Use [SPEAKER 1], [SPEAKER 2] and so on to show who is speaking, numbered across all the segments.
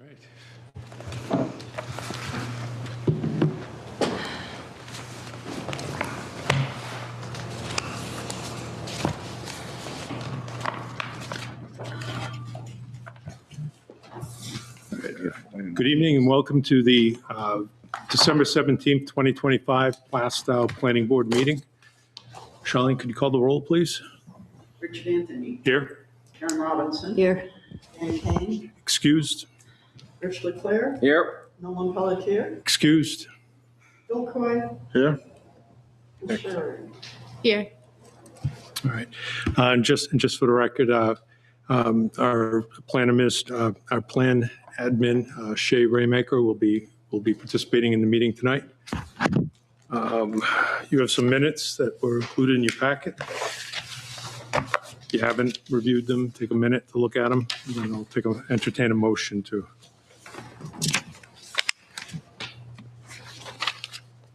[SPEAKER 1] right. Good evening and welcome to the December 17th, 2025 Plastow Planning Board meeting. Charlene, could you call the roll, please?
[SPEAKER 2] Richard Anthony.
[SPEAKER 1] Here.
[SPEAKER 2] Karen Robinson.
[SPEAKER 3] Here.
[SPEAKER 2] Ann Kane.
[SPEAKER 1] Excused.
[SPEAKER 2] Rich Leclerc.
[SPEAKER 4] Here.
[SPEAKER 2] Nolan Pelletier.
[SPEAKER 1] Excused.
[SPEAKER 2] Bill Coy.
[SPEAKER 4] Here.
[SPEAKER 2] Bill Sheridan.
[SPEAKER 3] Here.
[SPEAKER 1] All right. And just for the record, our plan admin, Shay Raymaker, will be participating in the meeting tonight. You have some minutes that were included in your packet. If you haven't reviewed them, take a minute to look at them, and then I'll entertain a motion to.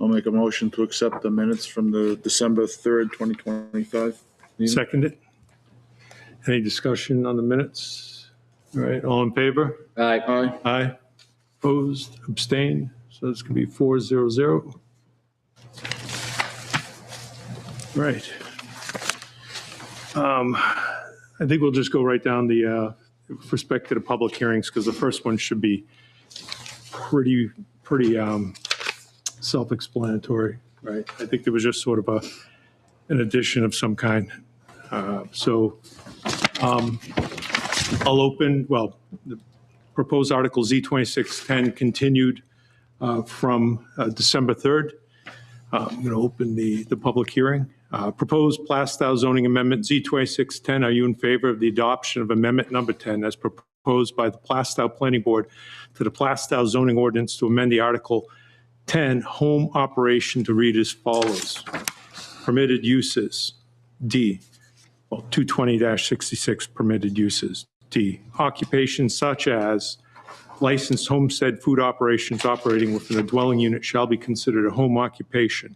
[SPEAKER 4] I'll make a motion to accept the minutes from the December 3rd, 2025. meeting.
[SPEAKER 1] Second it. Any discussion on the minutes? All right, all in favor?
[SPEAKER 4] Aye. Aye.
[SPEAKER 1] Aye. Opposed, abstained, so this can be 4-0-0. Right. I think we'll just go right down the, with respect to the public hearings, because the first one should be pretty self-explanatory, right? I think there was just sort of an addition of some kind. I'll open, the proposed Article Z2610 continued from December 3rd. I'm going to open the public hearing. Proposed Plastow zoning amendment Z2610. Are you in favor of the adoption of amendment number 10 as proposed by the Plastow Planning Board to the Plastow zoning ordinance to amend the Article 10 home operation to read as follows? Permitted uses, D. 220-66 permitted uses. D, occupations such as licensed homestead food operations operating within a dwelling unit shall be considered a home occupation.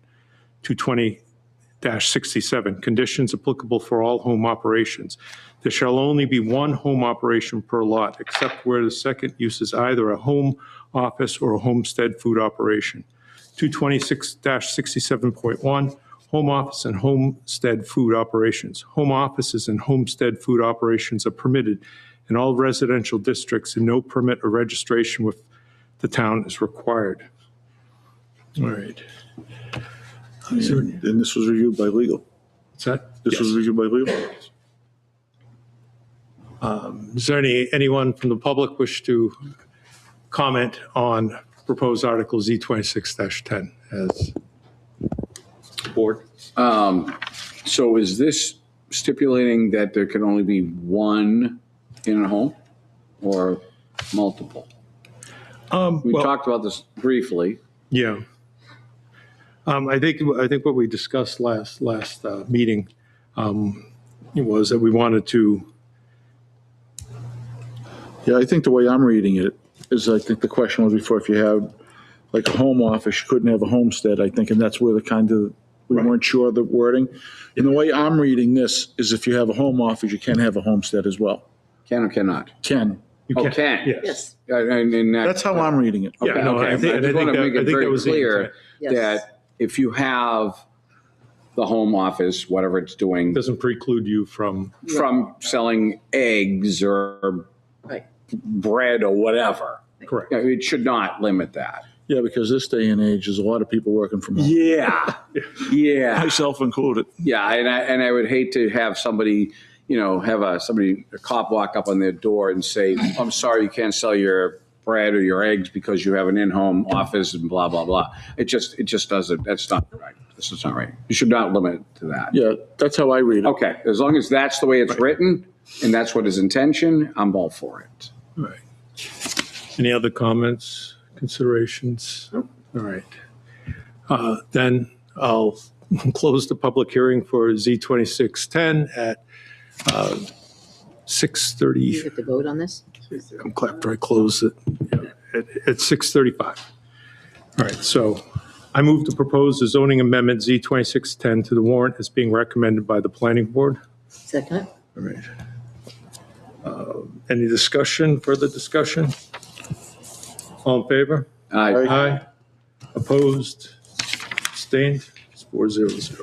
[SPEAKER 1] 220-67, conditions applicable for all home operations. There shall only be one home operation per lot, except where the second use is either a home office or a homestead food operation. 226-67.1, home office and homestead food operations. Home offices and homestead food operations are permitted in all residential districts and no permit or registration with the town is required. All right.
[SPEAKER 4] And this was reviewed by legal.
[SPEAKER 1] What's that?
[SPEAKER 4] This was reviewed by legal.
[SPEAKER 1] Is there anyone from the public wish to comment on proposed Article Z26-10 as board?
[SPEAKER 5] So is this stipulating that there can only be one in a home or multiple? We talked about this briefly.
[SPEAKER 1] Yeah. I think what we discussed last meeting was that we wanted to.
[SPEAKER 4] Yeah, I think the way I'm reading it is, I think the question was before, if you have like a home office, you couldn't have a homestead, I think, and that's where we weren't sure of the wording. And the way I'm reading this is, if you have a home office, you can have a homestead as well.
[SPEAKER 5] Can or cannot?
[SPEAKER 4] Can.
[SPEAKER 1] You
[SPEAKER 5] Oh,
[SPEAKER 1] can.
[SPEAKER 5] can.
[SPEAKER 1] Yes.
[SPEAKER 5] And
[SPEAKER 4] That's how I'm reading it.
[SPEAKER 1] Yeah, no, I think
[SPEAKER 5] just want to make it
[SPEAKER 1] that
[SPEAKER 5] very
[SPEAKER 1] was the
[SPEAKER 5] clear
[SPEAKER 1] intent.
[SPEAKER 3] Yes.
[SPEAKER 5] that if you have the home office, whatever it's doing,
[SPEAKER 1] Doesn't preclude you from.
[SPEAKER 5] selling eggs or
[SPEAKER 3] Right.
[SPEAKER 5] bread or whatever,
[SPEAKER 1] Correct.
[SPEAKER 5] it should not limit that.
[SPEAKER 4] Yeah, because this day and age, there's a lot of people working from home.
[SPEAKER 5] Yeah. Yeah.
[SPEAKER 4] Myself included.
[SPEAKER 5] Yeah, and I would hate to have somebody, have a cop walk up on their door and say, "I'm sorry, you can't sell your bread or your eggs because you have an in-home office," and blah blah blah. It just doesn't. That's not right. This is not right. You should not limit it to that.
[SPEAKER 4] Yeah, that's how I read it.
[SPEAKER 5] Okay, as long as that's the way it's written and that's what his intention, I'm all for it.
[SPEAKER 1] All right. Any other comments, considerations? All right. Then I'll close the public hearing for Z2610 at 6:30.
[SPEAKER 3] You get to vote on this?
[SPEAKER 1] I'm after I close it at 6:35. All right, so I move to propose the zoning amendment Z2610 to the warrant as being recommended by the planning board.
[SPEAKER 3] Second.
[SPEAKER 1] All right. Any discussion, further discussion? All in favor?
[SPEAKER 5] Aye.
[SPEAKER 1] Aye. Opposed? Abstained? It's 4-0-0.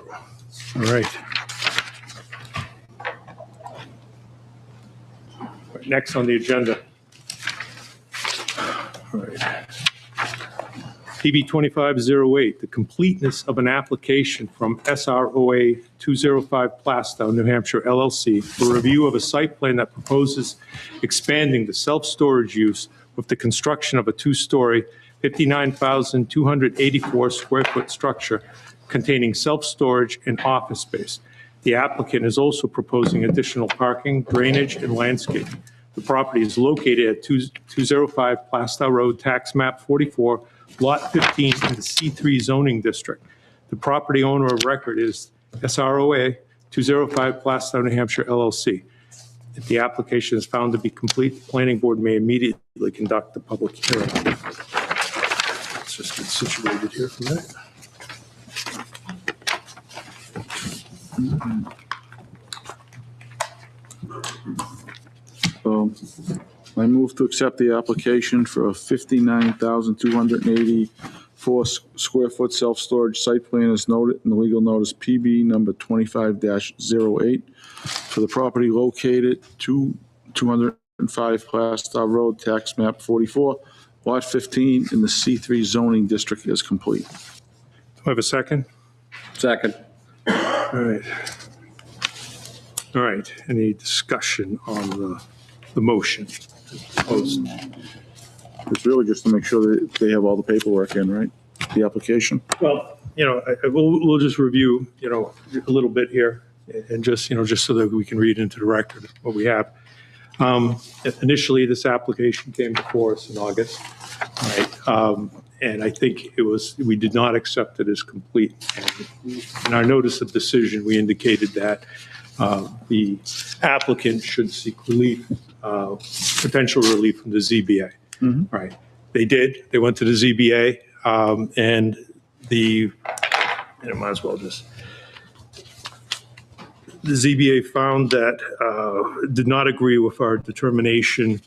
[SPEAKER 1] All right. Next on the agenda. All right. PB 2508, the completeness of an application from SROA 205 Plastow, New Hampshire LLC for review of a site plan that proposes expanding the self-storage use with the construction of a two-story, 59,284 square foot structure containing self-storage and office space. The applicant is also proposing additional parking, drainage, and landscaping. The property is located at 205 Plastow Road, Tax Map 44, Lot 15 in the C3 zoning district. The property owner of record is SROA 205 Plastow, New Hampshire LLC. If the application is found to be complete, the planning board may immediately conduct the public hearing. Let's just get situated here for a minute.
[SPEAKER 4] I move to accept the application for a 59,284 square foot self-storage site plan as noted in the legal notice PB number 25-08 for the property located 205 Plastow Road, Tax Map 44, Lot 15 in the C3 zoning district is complete.
[SPEAKER 1] Do I have a second?
[SPEAKER 5] Second.
[SPEAKER 1] All right. All right. Any discussion on the motion? Proposed?
[SPEAKER 4] It's really just to make sure that they have all the paperwork in, right? The application.
[SPEAKER 1] Well, we'll just review, a little bit here and just so that we can read into the record what we have. Initially, this application came before us in August, right? And I think we did not accept it as complete. And in our notice of decision, we indicated that the applicant should seek relief, potential relief from the ZBA.
[SPEAKER 4] Mm-hmm.
[SPEAKER 1] Right. They did. They went to the ZBA, and I might as well just. The ZBA found that did not agree with our determination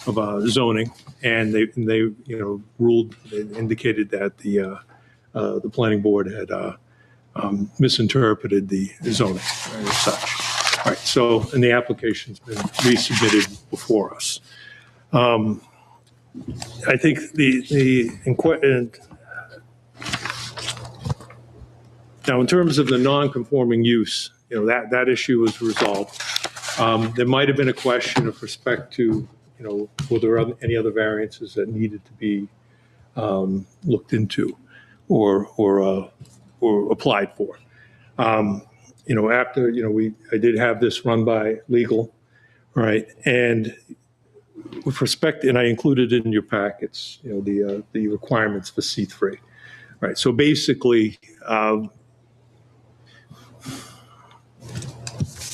[SPEAKER 1] of zoning, and they ruled, they indicated that the planning board had misinterpreted the zoning as such. All right, so, and the application's been resubmitted before us. I think now in terms of the non-conforming use, that issue was resolved. There might have been a question of respect to, were there any other variances that needed to be looked into or applied for. After, I did have this run by legal, right? And with respect, and I included it in your packets, the requirements for C3, right? So basically,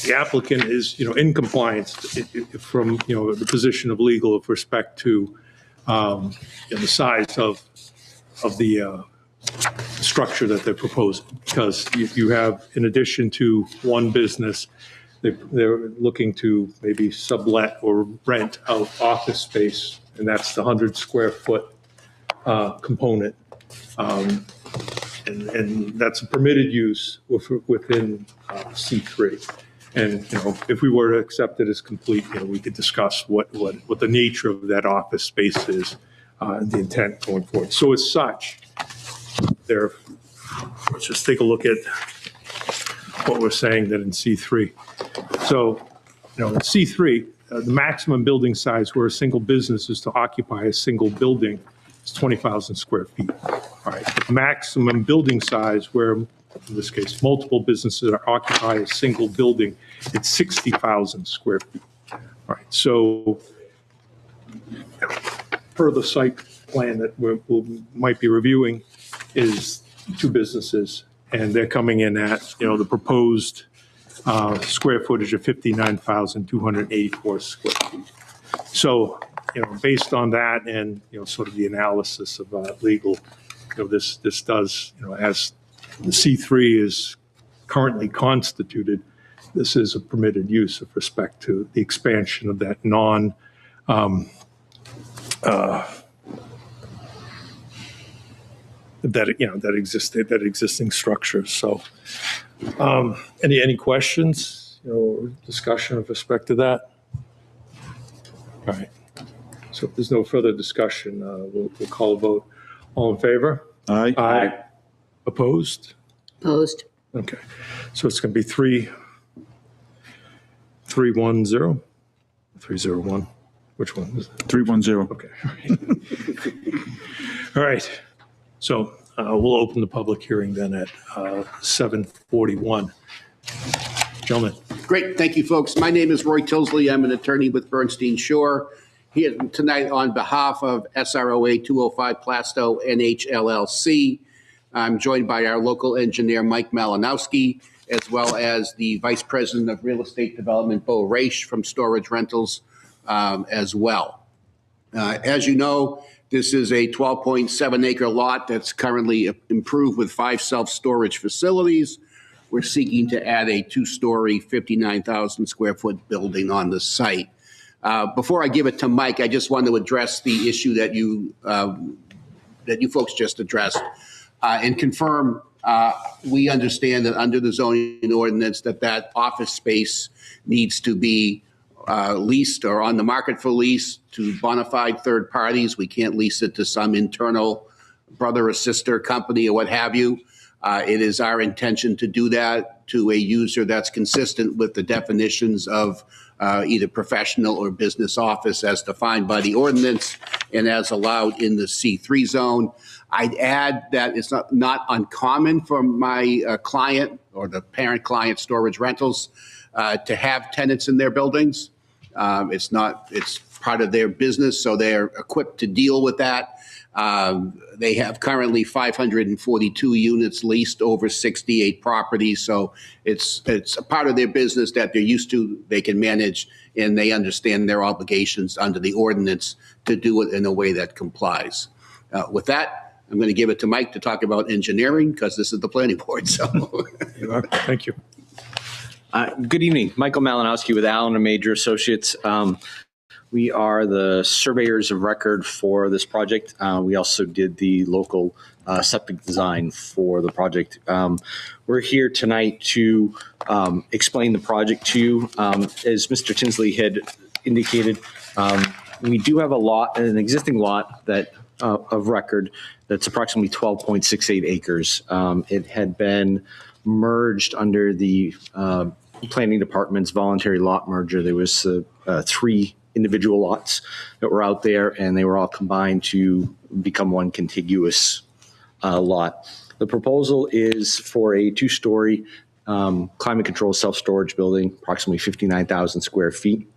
[SPEAKER 1] the applicant is, in compliance from, the position of legal with respect to the size of the structure that they're proposing. Because you have, in addition to one business, they're looking to maybe sublet or rent out office space, and that's the 100 square foot component. And that's a permitted use within C3. And, if we were to accept it as complete, we could discuss what the nature of that office space is, and the intent going forward. So as such, let's just take a look at what we're saying that in C3. So, in C3, the maximum building size where a single business is to occupy a single building is 20,000 square feet. All right. The maximum building size where, in this case, multiple businesses are occupy a single building, it's 60,000 square feet. All right. So, per the site plan that we might be reviewing is two businesses, and they're coming in at, the proposed square footage of 59,284 square feet. So, based on that and, sort of the analysis of legal, this does, as the C3 is currently constituted, this is a permitted use with respect to the expansion of that that existing structure. So, any questions, or discussion with respect to that? All right. So if there's no further discussion, we'll call a vote. All in favor?
[SPEAKER 4] Aye.
[SPEAKER 1] Aye. Opposed?
[SPEAKER 3] Opposed.
[SPEAKER 1] Okay. So it's going to be 3-1-0? 3-0-1. Which one is it?
[SPEAKER 4] 310.
[SPEAKER 1] Okay. All right. So we'll open the public hearing then at 7:41. Gentlemen.
[SPEAKER 6] Great, thank you, folks. My name is Roy Tilsley. I'm an attorney with Bernstein Shore. Here tonight on behalf of SROA 205 Plasto NHLLC. I'm joined by our local engineer, Mike Malinowski, as well as the Vice President of Real Estate Development, Bo Raish from Storage Rentals as well. As you know, this is a 12.7 acre lot that's currently improved with 5 self-storage facilities. We're seeking to add a 2-story, 59,000 square foot building on the site. Before I give it to Mike, I just want to address the issue that you folks just addressed and confirm we understand that under the zoning ordinance that office space needs to be leased or on the market for lease to bona fide third parties. We can't lease it to some internal brother or sister company or what have you. It is our intention to do that to a user that's consistent with the definitions of either professional or business office as defined by the ordinance and as allowed in the C3 zone. I'd add that it's not uncommon for my client or the parent client Storage Rentals to have tenants in their buildings. It's part of their business, so they're equipped to deal with that. They have currently 542 units leased over 68 properties. So it's a part of their business that they're used to, they can manage, and they understand their obligations under the ordinance to do it in a way that complies. With that, I'm going to give it to Mike to talk about engineering because this is the planning board. So
[SPEAKER 1] You are. Thank you.
[SPEAKER 7] Good evening. Michael Malinowski with Allen & Major Associates. We are the surveyors of record for this project. We also did the local septic design for the project. We're here tonight to explain the project to you. As Mr. Tinsley had indicated, we do have an existing lot that of record that's approximately 12.68 acres. It had been merged under the planning department's voluntary lot merger. There was 3 individual lots that were out there, and they were all combined to become one contiguous lot. The proposal is for a 2-story climate-controlled self-storage building, approximately 59,000 square feet,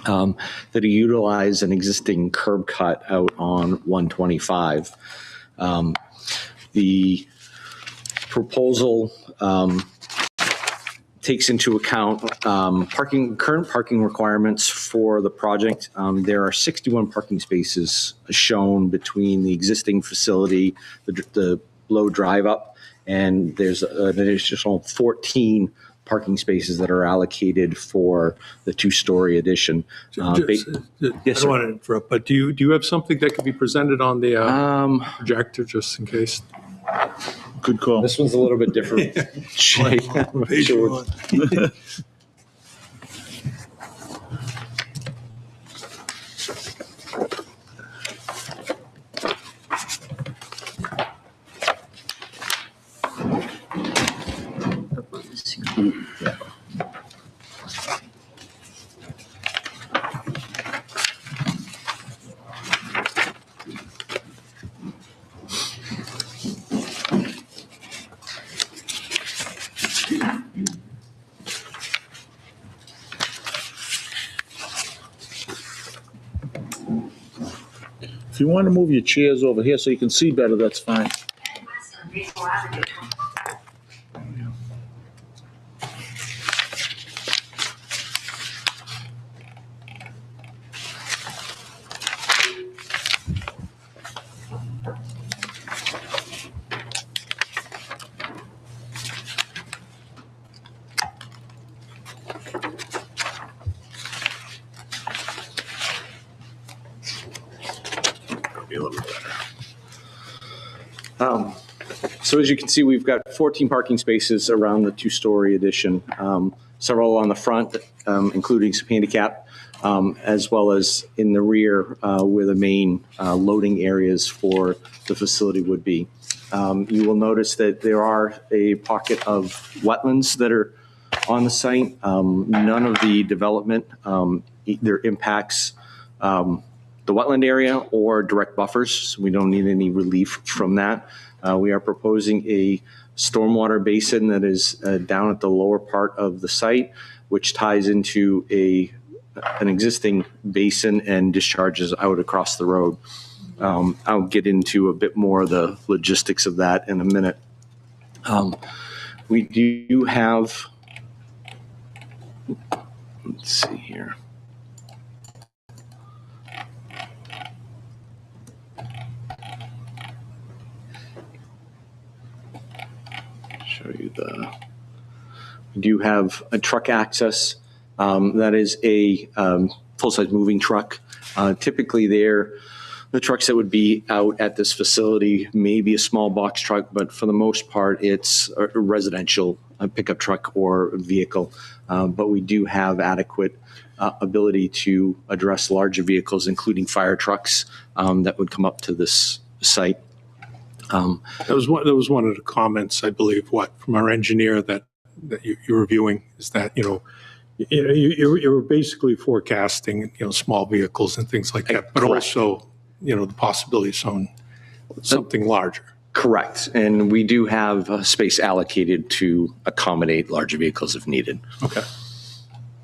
[SPEAKER 7] that utilize an existing curb cut out on 125. The proposal takes into account current parking requirements for the project. There are 61 parking spaces shown between the existing facility, the low drive up, and there's an additional 14 parking spaces that are allocated for the 2-story addition.
[SPEAKER 1] I
[SPEAKER 7] Yes,
[SPEAKER 1] don't
[SPEAKER 7] sir.
[SPEAKER 1] want to interrupt, but do you have something that could be presented on the projector just in case?
[SPEAKER 4] Good call.
[SPEAKER 7] This one's a little bit different shape. I'm not
[SPEAKER 1] Page
[SPEAKER 7] sure.
[SPEAKER 1] 1.
[SPEAKER 4] If you want to move your chairs over here so you can see better, that's fine.
[SPEAKER 7] Um, So as you can see, we've got 14 parking spaces around the two-story addition, several on the front, including some handicap, as well as in the rear where the main loading areas for the facility would be. You will notice that there are a pocket of wetlands that are on the site. None of the development either impacts the wetland area or direct buffers, so we don't need any relief from that. We are proposing a stormwater basin that is down at the lower part of the site, which ties into an existing basin and discharges out across the road. I'll get into a bit more of the logistics of that in a minute. We do have, let's see here. Show you we do have a truck access. That is a full-size moving truck. Typically the trucks that would be out at this facility may be a small box truck, but for the most part, it's a residential pickup truck or vehicle. But we do have adequate ability to address larger vehicles, including fire trucks that would come up to this site.
[SPEAKER 1] That was one of the comments, I believe, from our engineer that you're reviewing, is that, you were basically forecasting, small vehicles and things like that, but
[SPEAKER 7] Correct.
[SPEAKER 1] also, the possibility of something larger.
[SPEAKER 7] Correct. And we do have space allocated to accommodate larger vehicles if needed.
[SPEAKER 1] Okay.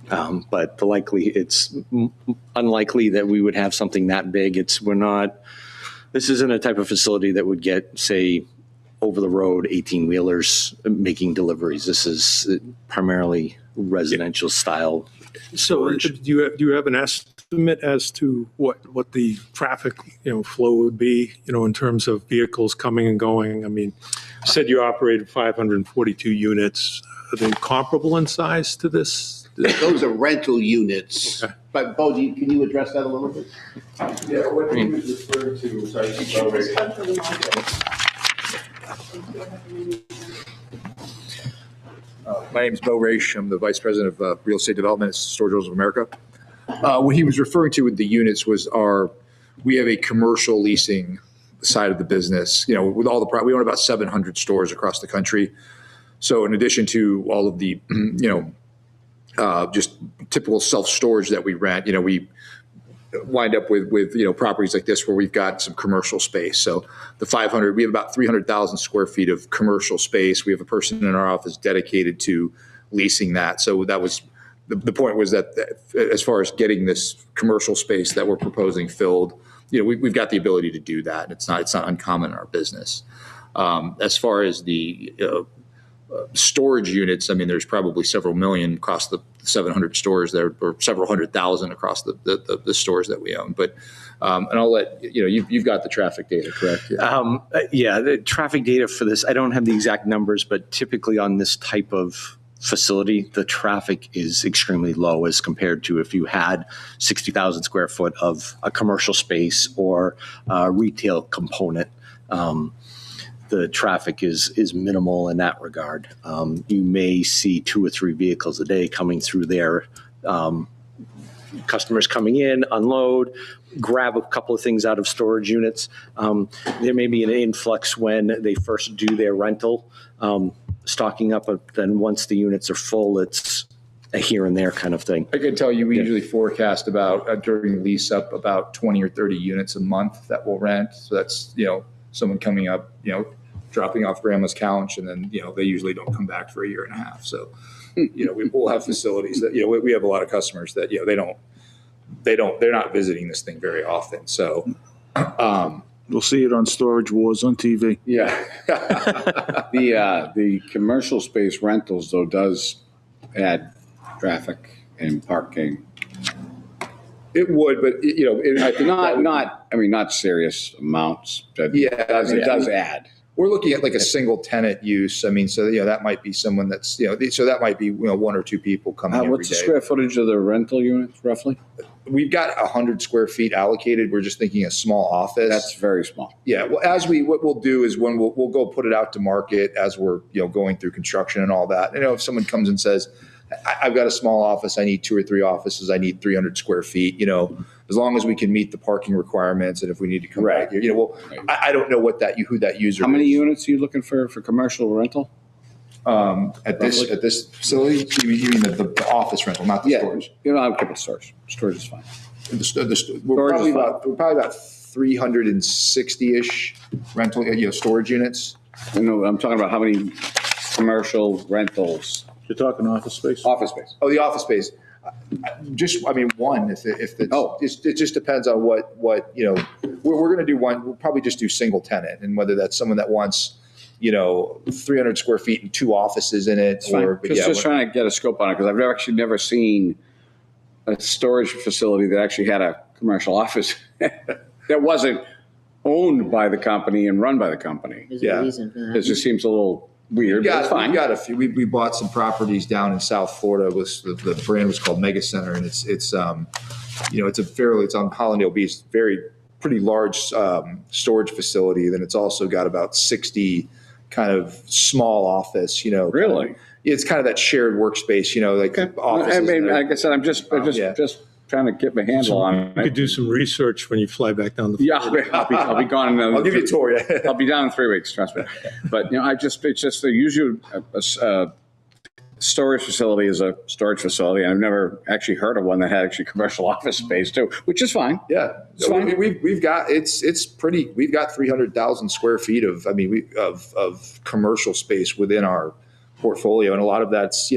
[SPEAKER 7] But it's unlikely that we would have something that big. This isn't a type of facility that would get, say, over the road 18-wheelers making deliveries. This is primarily residential style
[SPEAKER 1] So
[SPEAKER 7] storage.
[SPEAKER 1] do you have an estimate as to what the traffic, flow would be, in terms of vehicles coming and going? I mean, you said you operated 542 units. Are they comparable in size to this?
[SPEAKER 6] Those are rental units.
[SPEAKER 1] Okay.
[SPEAKER 6] But Bo, can you address that a little bit?
[SPEAKER 8] Yeah, what he was referring to, sorry,
[SPEAKER 2] Just come to the mic.
[SPEAKER 8] my name is Bo Raish. I'm the Vice President of Real Estate Development at Storage Wheels of America. What he was referring to with the units was we have a commercial leasing side of the business. With all we own about 700 stores across the country. So in addition to all of the, just typical self-storage that we rent, we wind up with properties like this where we've got some commercial space. So we have about 300,000 square feet of commercial space. We have a person in our office dedicated to leasing that. So that was the point, was that as far as getting this commercial space that we're proposing filled, we've got the ability to do that. And it's not uncommon in our business. As far as the storage units, I mean, there's probably several million across the 700 stores there, or several 100,000 across the stores that we own. But and I'll let you've got the traffic data, correct?
[SPEAKER 7] Yeah, the traffic data for this, I don't have the exact numbers, but typically on this type of facility, the traffic is extremely low as compared to if you had 60,000 square foot of a commercial space or a retail component. The traffic is minimal in that regard. You may see 2 or 3 vehicles a day coming through there. Customers coming in, unload, grab a couple of things out of storage units. There may be an influx when they first do their rental, stocking up, but then once the units are full, it's a here and there kind of thing.
[SPEAKER 8] I can tell you, we usually forecast about during lease up about 20 or 30 units a month that we'll rent. So that's someone coming up, dropping off grandma's couch, and then they usually don't come back for a year and a half. So we'll have facilities that we have a lot of customers that they're not visiting this thing very often. So
[SPEAKER 4] We'll see it on Storage Wars on TV.
[SPEAKER 5] Yeah. The commercial space rentals, though, does add traffic and parking.
[SPEAKER 8] it would, but I think
[SPEAKER 5] Not serious amounts. But
[SPEAKER 8] Yeah,
[SPEAKER 5] it does add.
[SPEAKER 8] we're looking at like a single tenant use. I mean, so that might be someone that's so that might be 1 or 2 people coming every
[SPEAKER 5] What's the
[SPEAKER 8] day.
[SPEAKER 5] square footage of the rental units roughly?
[SPEAKER 8] we've got 100 square feet allocated. We're just thinking a small office.
[SPEAKER 5] That's very small.
[SPEAKER 8] Yeah, well, what we'll do is when we'll go put it out to market as we're, going through construction and all that. If someone comes and says, I've got a small office, I need 2 or 3 offices, I need 300 square feet, as long as we can meet the parking requirements, and if we need to come back here, I don't know who that user
[SPEAKER 5] How many
[SPEAKER 8] is.
[SPEAKER 5] units are you looking for commercial rental?
[SPEAKER 8] At this facility, you mean the office rental, not the storage?
[SPEAKER 5] I'll keep it storage. Storage is fine.
[SPEAKER 8] We're
[SPEAKER 5] Storage
[SPEAKER 8] probably
[SPEAKER 5] is
[SPEAKER 8] about 360-ish rental, storage units.
[SPEAKER 5] I'm talking about how many commercial rentals,
[SPEAKER 4] You're talking office space?
[SPEAKER 5] office space.
[SPEAKER 8] Oh, the office space. One, if it's, it just depends on what, we're going to do one, we'll probably just do single tenant, and whether that's someone that wants, 300 square feet and 2 offices in it, or. but yeah,
[SPEAKER 5] Just trying to get a scope on it, because I've actually never seen a storage facility that actually had a commercial office that wasn't owned by the company and run by the company.
[SPEAKER 3] There's
[SPEAKER 8] Yeah.
[SPEAKER 3] a reason for
[SPEAKER 5] It
[SPEAKER 3] that.
[SPEAKER 5] just seems a little weird, but it's fine.
[SPEAKER 8] We got a few. We bought some properties down in South Florida. The brand was called Mega Center, and it's it's on Hollandale Beach, pretty large storage facility. Then it's also got about 60 kind of small office.
[SPEAKER 5] Really?
[SPEAKER 8] It's kind of that shared workspace. Offices.
[SPEAKER 5] I mean,
[SPEAKER 8] that are-
[SPEAKER 5] like I said, I'm just trying to get my handle on
[SPEAKER 1] You could
[SPEAKER 5] it.
[SPEAKER 1] do some research when you fly back down the.
[SPEAKER 5] Yeah, I'll be gone.
[SPEAKER 8] I'll give you a tour. Yeah.
[SPEAKER 5] I'll be down in 3 weeks, trust me. But it's just the usual storage facility is a storage facility. I've never actually heard of one that had actually commercial office space too, which is fine.
[SPEAKER 8] Yeah,
[SPEAKER 5] It's fine.
[SPEAKER 8] we've got it's pretty. We've got 300,000 square feet of commercial space within our portfolio, and a lot of that's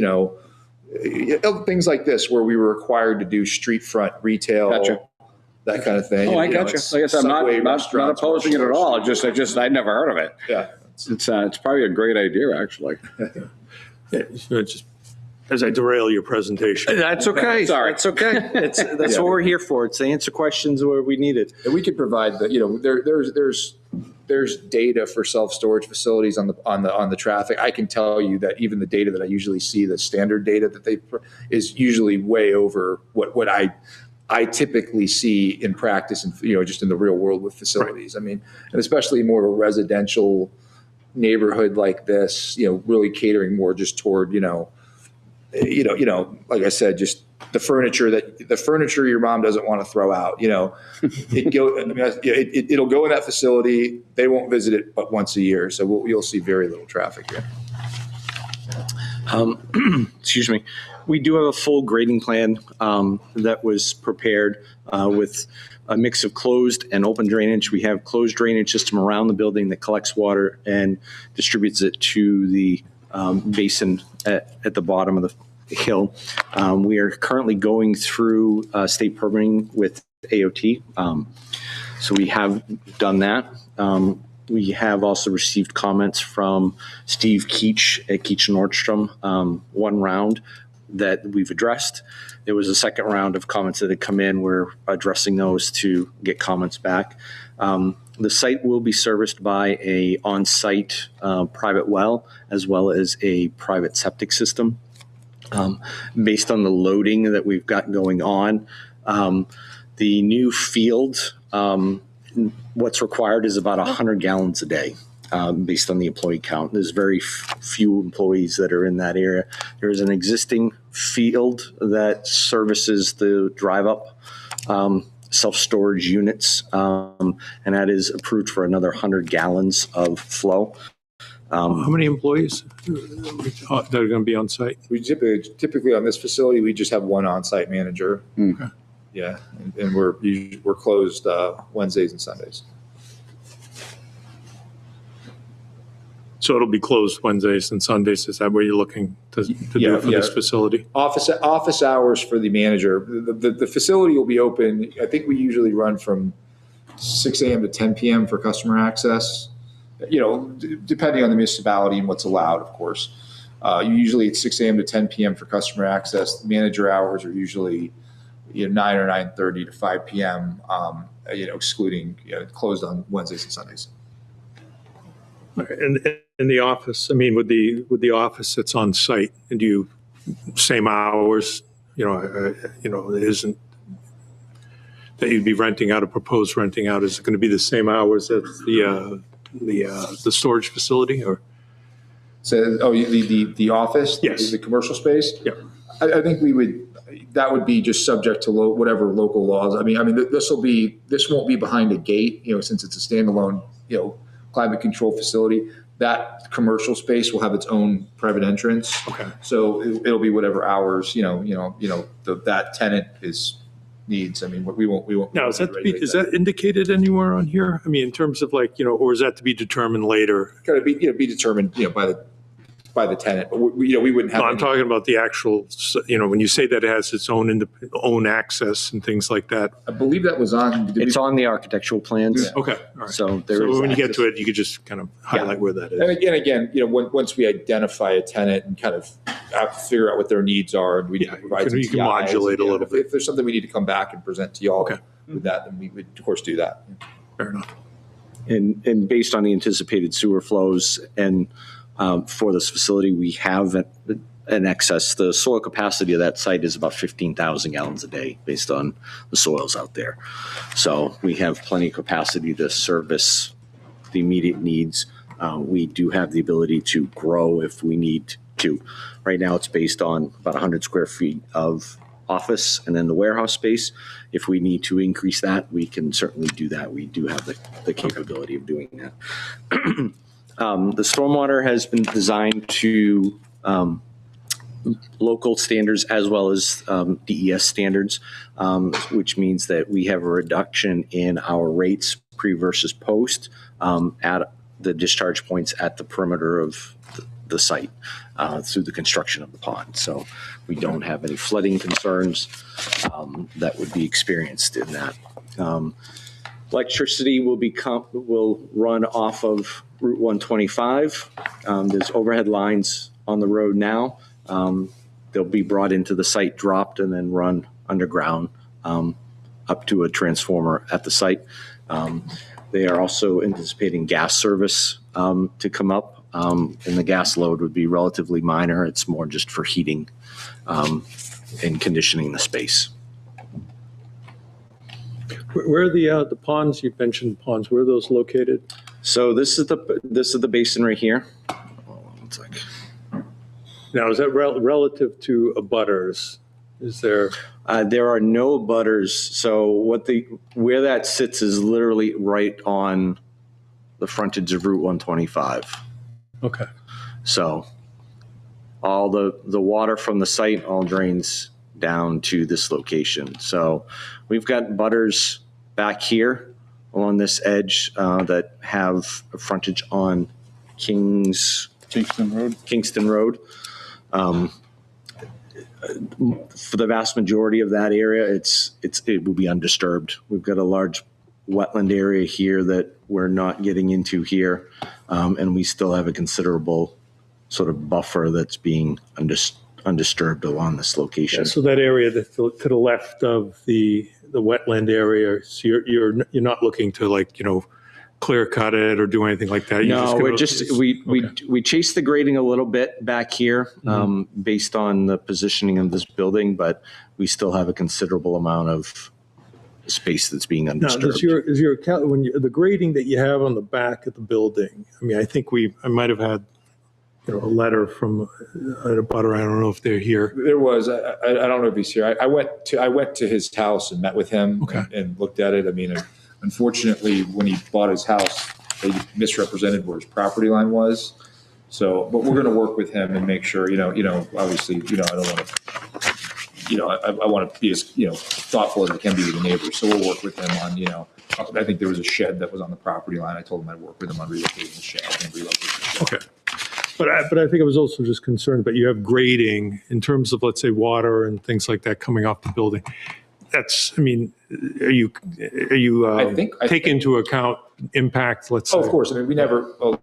[SPEAKER 8] things like this where we were required to do street front retail,
[SPEAKER 5] Gotcha.
[SPEAKER 8] that kind of thing.
[SPEAKER 5] Oh, I got you.
[SPEAKER 8] it's
[SPEAKER 5] Like I said, I'm
[SPEAKER 8] Subway,
[SPEAKER 5] not
[SPEAKER 8] restaurants,
[SPEAKER 5] opposing it at all.
[SPEAKER 8] restaurants.
[SPEAKER 5] I'd never heard of it.
[SPEAKER 8] Yeah,
[SPEAKER 5] It's probably a great idea, actually.
[SPEAKER 1] Just as I derail your presentation.
[SPEAKER 7] That's okay.
[SPEAKER 5] Sorry.
[SPEAKER 7] That's okay. That's
[SPEAKER 8] Yeah.
[SPEAKER 7] what we're here for. It's to answer questions where we need it.
[SPEAKER 8] and we could provide there's data for self-storage facilities on the traffic. I can tell you that even the data that I usually see, the standard data that is usually way over what I typically see in practice and just in the real world with facilities. I mean, and especially more of a residential neighborhood like this, really catering more just toward like I said, just the furniture your mom doesn't want to throw out. It'll go in that facility. They won't visit it but once a year, so you'll see very little traffic here.
[SPEAKER 7] Excuse me. We do have a full grading plan that was prepared with a mix of closed and open drainage. We have closed drainage system around the building that collects water and distributes it to the basin at the bottom of the hill. We are currently going through state permitting with AOT. So we have done that. We have also received comments from Steve Keach at Keach Nordstrom, one round that we've addressed. There was a second round of comments that had come in. We're addressing those to get comments back. The site will be serviced by a on-site private well as well as a private septic system. Based on the loading that we've got going on, the new field, what's required is about 100 gallons a day. Based on the employee count. There's very few employees that are in that area. There is an existing field that services the drive-up self-storage units, and that is approved for another 100 gallons of flow.
[SPEAKER 1] How many employees that are going to be on site?
[SPEAKER 8] We typically on this facility, we just have one on-site manager.
[SPEAKER 1] Okay.
[SPEAKER 8] Yeah, and we're closed Wednesdays and Sundays.
[SPEAKER 1] So it'll be closed Wednesdays and Sundays. Is that what you're looking to do for this facility?
[SPEAKER 8] Office hours for the manager. The facility will be open. I think we usually run from 6 a.m. to 10 p.m. for customer access. Depending on the municipality and what's allowed, of course. Usually it's 6 a.m. to 10 p.m. for customer access. The manager hours are usually 9 or 9:30 to 5 p.m. Excluding closed on Wednesdays and Sundays.
[SPEAKER 1] And in the office, I mean, with the office that's on site, and do you same hours? It isn't that you'd be renting out or proposed renting out? Is it going to be the same hours as the storage facility, or?
[SPEAKER 8] So, the office?
[SPEAKER 1] Yes.
[SPEAKER 8] The commercial space?
[SPEAKER 1] Yeah.
[SPEAKER 8] I think that would be just subject to whatever local laws. I mean, this won't be behind a gate, since it's a standalone, climate control facility. That commercial space will have its own private entrance.
[SPEAKER 1] Okay.
[SPEAKER 8] So it'll be whatever hours, that tenant needs. I mean, we won't.
[SPEAKER 1] Now, is that indicated anywhere on here? I mean, in terms of or is that to be determined later?
[SPEAKER 8] Got to be determined, by the tenant, but we wouldn't have.
[SPEAKER 1] No, I'm
[SPEAKER 8] any-
[SPEAKER 1] talking about the actual, when you say that it has its own access and things like that.
[SPEAKER 8] I believe that was on.
[SPEAKER 7] It's on the architectural plans.
[SPEAKER 1] Okay, all right.
[SPEAKER 7] So there
[SPEAKER 1] So
[SPEAKER 7] is
[SPEAKER 1] when you get
[SPEAKER 7] access.
[SPEAKER 1] to it, you could just kind of highlight where that
[SPEAKER 8] And
[SPEAKER 1] is.
[SPEAKER 8] again, once we identify a tenant and kind of figure out what their needs are, and we need to provide some
[SPEAKER 1] you can
[SPEAKER 8] TIs,
[SPEAKER 1] modulate a little bit.
[SPEAKER 8] If there's something we need to come back and present to y'all
[SPEAKER 1] Okay.
[SPEAKER 8] with that, then we would of course do that.
[SPEAKER 1] Fair enough.
[SPEAKER 7] And based on the anticipated sewer flows and for this facility, we have an excess. The soil capacity of that site is about 15,000 gallons a day based on the soils out there. So we have plenty of capacity to service the immediate needs. We do have the ability to grow if we need to. Right now, it's based on about 100 square feet of office and then the warehouse space. If we need to increase that, we can certainly do that. We do have the capability of doing that. The stormwater has been designed to local standards as well as DES standards, which means that we have a reduction in our rates pre versus post at the discharge points at the perimeter of the site through the construction of the pond. So we don't have any flooding concerns that would be experienced in that. Electricity will run off of Route 125. There's overhead lines on the road now. They'll be brought into the site, dropped, and then run underground up to a transformer at the site. They are also anticipating gas service to come up, and the gas load would be relatively minor. It's more just for heating and conditioning the space.
[SPEAKER 1] Where are the ponds, you mentioned ponds, where are those located?
[SPEAKER 7] So this is the basin right here. One sec.
[SPEAKER 1] Now, is that relative to abutters? Is there?
[SPEAKER 7] There are no butters. So where that sits is literally right on the frontage of Route 125.
[SPEAKER 1] Okay.
[SPEAKER 7] So all the water from the site all drains down to this location. So we've got butters back here along this edge that have a frontage on Kingston Road. For the vast majority of that area, it will be undisturbed. We've got a large wetland area here that we're not getting into here, and we still have a considerable sort of buffer that's being undisturbed along this location.
[SPEAKER 1] So that area to the left of the wetland area, so you're not looking to clear cut it or do anything like that?
[SPEAKER 7] No, we chase the grading a little bit back here based on the positioning of this building, but we still have a considerable amount of space that's being
[SPEAKER 1] Now,
[SPEAKER 7] undisturbed.
[SPEAKER 1] the grading that you have on the back of the building, I mean, I think I might have had a letter from a butter. I don't know if they're here.
[SPEAKER 8] There was, I don't know if he's here. I went to his house and met with him and looked at it. I mean, unfortunately, when he bought his house, they misrepresented where his property line was. So, but we're going to work with him and make sure, obviously, I don't want to, I want to be as, thoughtful as I can be with the neighbors. So we'll work with him on, I think there was a shed that was on the property line. I told him I'd work with him on relocating the shed and relocating the shed.
[SPEAKER 1] Okay. But I think I was also just concerned, but you have grading in terms of, let's say, water and things like that coming off the building. That's, I mean, are you
[SPEAKER 8] I think-
[SPEAKER 1] take into account impact, let's say?
[SPEAKER 8] Oh, of course. I mean, we never, I'll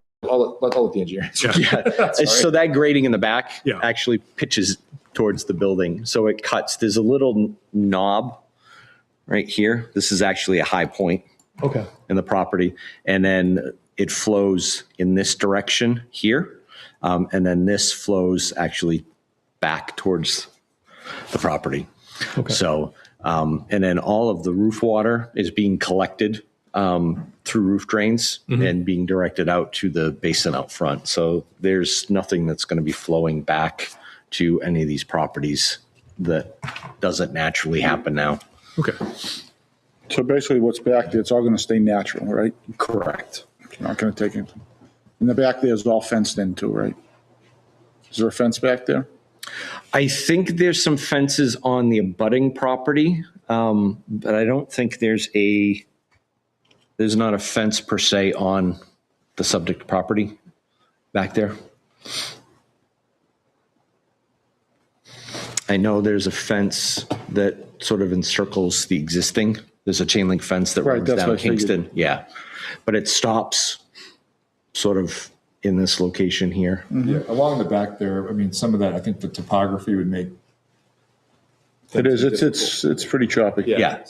[SPEAKER 8] let the engineer answer.
[SPEAKER 1] Yeah.
[SPEAKER 7] So that grading in the back
[SPEAKER 1] Yeah.
[SPEAKER 7] actually pitches towards the building. So it cuts. There's a little knob right here. This is actually a high point
[SPEAKER 1] Okay.
[SPEAKER 7] in the property. And then it flows in this direction here. And then this flows actually back towards the property.
[SPEAKER 1] Okay.
[SPEAKER 7] So And then all of the roof water is being collected through roof drains and being directed out to the basin out front. So there's nothing that's going to be flowing back to any of these properties that doesn't naturally happen now.
[SPEAKER 1] Okay.
[SPEAKER 4] So basically what's back there, it's all going to stay natural, right?
[SPEAKER 7] Correct.
[SPEAKER 4] You're not going to take it. In the back there is all fenced in too, right? Is there a fence back there?
[SPEAKER 7] I think there's some fences on the abutting property, but I don't think there's not a fence per se on the subject property back there. I know there's a fence that sort of encircles the existing. There's a chain link fence that
[SPEAKER 4] Right,
[SPEAKER 7] runs
[SPEAKER 4] that's
[SPEAKER 7] down
[SPEAKER 4] what I figured.
[SPEAKER 7] Kingston. Yeah. But it stops sort of in this location here.
[SPEAKER 8] Yeah, along the back there, I mean, some of that, I think the topography would make.
[SPEAKER 4] It is, it's pretty choppy.
[SPEAKER 7] Yeah.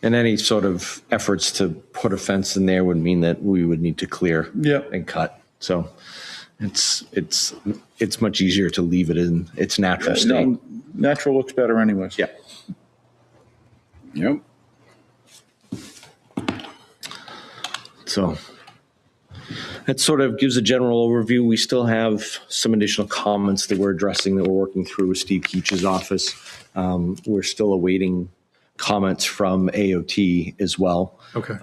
[SPEAKER 7] And any sort of efforts to put a fence in there would mean that we would need to clear
[SPEAKER 4] Yeah.
[SPEAKER 7] and cut. So it's much easier to leave it in its natural state.
[SPEAKER 4] No, natural looks better anyways.
[SPEAKER 7] Yeah.
[SPEAKER 5] Yep.
[SPEAKER 7] So that sort of gives a general overview. We still have some additional comments that we're addressing that we're working through with Steve Keach's office. We're still awaiting comments from AOT as well.
[SPEAKER 1] Okay.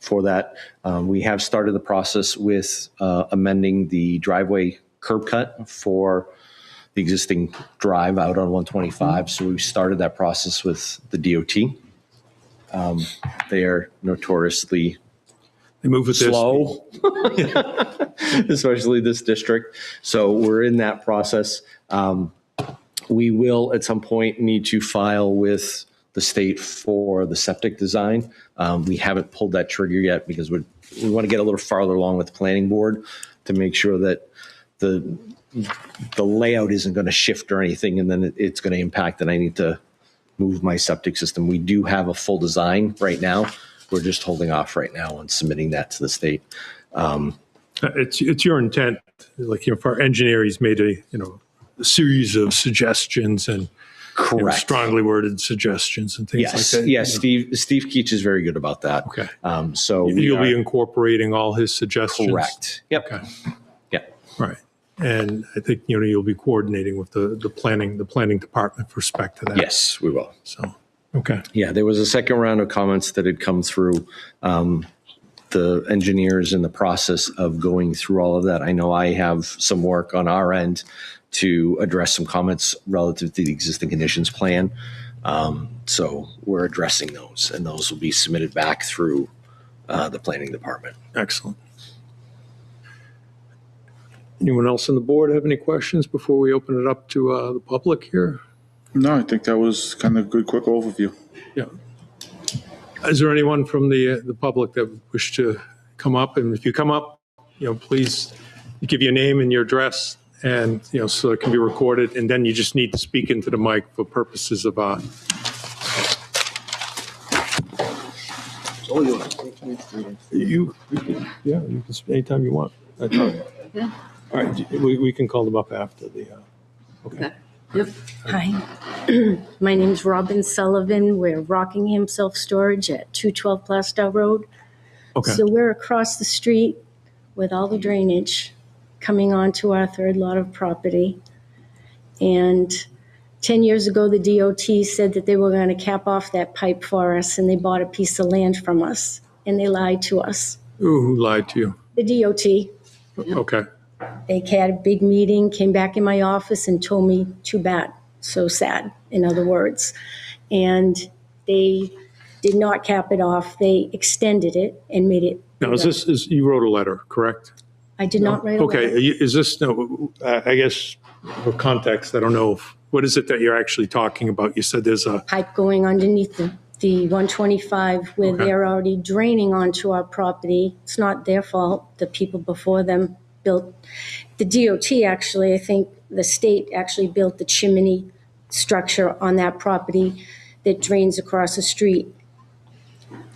[SPEAKER 7] For that, we have started the process with amending the driveway curb cut for the existing drive out on 125. So we've started that process with the DOT. They are notoriously
[SPEAKER 1] They move with this.
[SPEAKER 7] slow, especially this district. So we're in that process. We will at some point need to file with the state for the septic design. We haven't pulled that trigger yet because we want to get a little farther along with the planning board to make sure that the layout isn't going to shift or anything, and then it's going to impact that I need to move my septic system. We do have a full design right now. We're just holding off right now on submitting that to the state.
[SPEAKER 1] It's your intent, like, for our engineer, he's made a series of suggestions and
[SPEAKER 7] Correct.
[SPEAKER 1] strongly worded suggestions and things
[SPEAKER 7] Yes.
[SPEAKER 1] like that.
[SPEAKER 7] Yes. Steve Keach is very good about that.
[SPEAKER 1] Okay.
[SPEAKER 7] So we
[SPEAKER 1] You'll be
[SPEAKER 7] are-
[SPEAKER 1] incorporating all his suggestions.
[SPEAKER 7] correct. Yep.
[SPEAKER 1] Okay.
[SPEAKER 7] Yeah.
[SPEAKER 1] Right. And I think, you'll be coordinating with the planning department with respect to that.
[SPEAKER 7] Yes, we will.
[SPEAKER 1] So, okay.
[SPEAKER 7] Yeah, there was a second round of comments that had come through. The engineers in the process of going through all of that. I know I have some work on our end to address some comments relative to the existing conditions plan. So we're addressing those, and those will be submitted back through the planning department.
[SPEAKER 1] Excellent. Anyone else on the board have any questions before we open it up to the public here?
[SPEAKER 4] No, I think that was kind of a good, quick overview.
[SPEAKER 1] Yeah. Is there anyone from the public that would wish to come up? And if you come up, please give your name and your address, and, so it can be recorded. And then you just need to speak into the mic for purposes of, you can speak anytime you want. That's all right.
[SPEAKER 3] Yeah.
[SPEAKER 1] All right, we can call them up after the,
[SPEAKER 3] Okay. Yep.
[SPEAKER 2] Hi, my name's Robin Sullivan. We're Rockingham Self-Storage at 212 Plastow Road.
[SPEAKER 1] okay.
[SPEAKER 2] So we're across the street with all the drainage coming onto our third lot of property. And 10 years ago, the DOT said that they were going to cap off that pipe for us, and they bought a piece of land from us, and they lied to us.
[SPEAKER 1] Who lied to you?
[SPEAKER 2] The DOT.
[SPEAKER 1] Okay,
[SPEAKER 2] They had a big meeting, came back in my office and told me, too bad, so sad, in other words. And they did not cap it off. They extended it and made it.
[SPEAKER 1] now you wrote a letter, correct?
[SPEAKER 2] I did not write a
[SPEAKER 1] Okay,
[SPEAKER 2] letter.
[SPEAKER 1] is this, no, I guess, for context, I don't know, what is it that you're actually talking about? You said there's a,
[SPEAKER 2] Pipe going underneath the 125 where
[SPEAKER 1] Okay.
[SPEAKER 2] they're already draining onto our property. It's not their fault. The people before them built, the DOT actually, I think the state actually built the chimney structure on that property that drains across the street.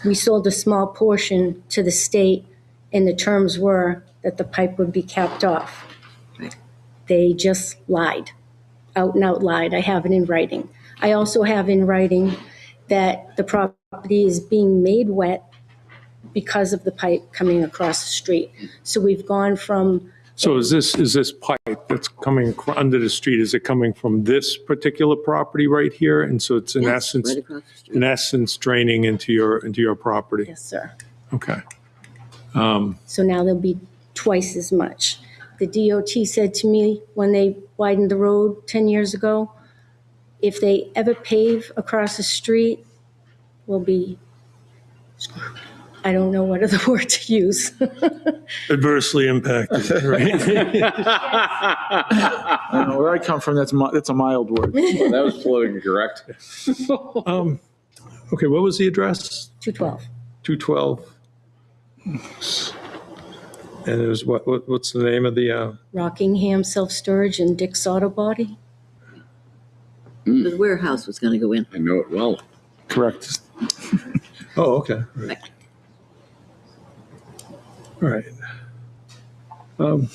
[SPEAKER 2] We sold a small portion to the state, and the terms were that the pipe would be capped off. They just lied, out and out lied. I have it in writing. I also have in writing that the property is being made wet because of the pipe coming across the street. So we've gone from,
[SPEAKER 1] So is this pipe that's coming under the street, is it coming from this particular property right here? And so it's in
[SPEAKER 3] Yes,
[SPEAKER 1] essence,
[SPEAKER 3] right across the street.
[SPEAKER 1] in essence draining into your property?
[SPEAKER 2] yes, sir.
[SPEAKER 1] Okay.
[SPEAKER 2] So now there'll be twice as much. The DOT said to me when they widened the road 10 years ago, if they ever pave across the street, we'll be screwed. I don't know what other word to use.
[SPEAKER 1] Adversely impacted, right?
[SPEAKER 4] I know where I come from, that's a mild word.
[SPEAKER 5] Well, that was politically correct.
[SPEAKER 1] Okay, what was the address?
[SPEAKER 2] 212.
[SPEAKER 1] 212. And it was what's the name of the,
[SPEAKER 2] Rockingham Self-Storage and Dick's Auto Body.
[SPEAKER 3] The warehouse was going to go in.
[SPEAKER 5] I know it well.
[SPEAKER 4] Correct.
[SPEAKER 1] oh, okay. Right. All right. Well,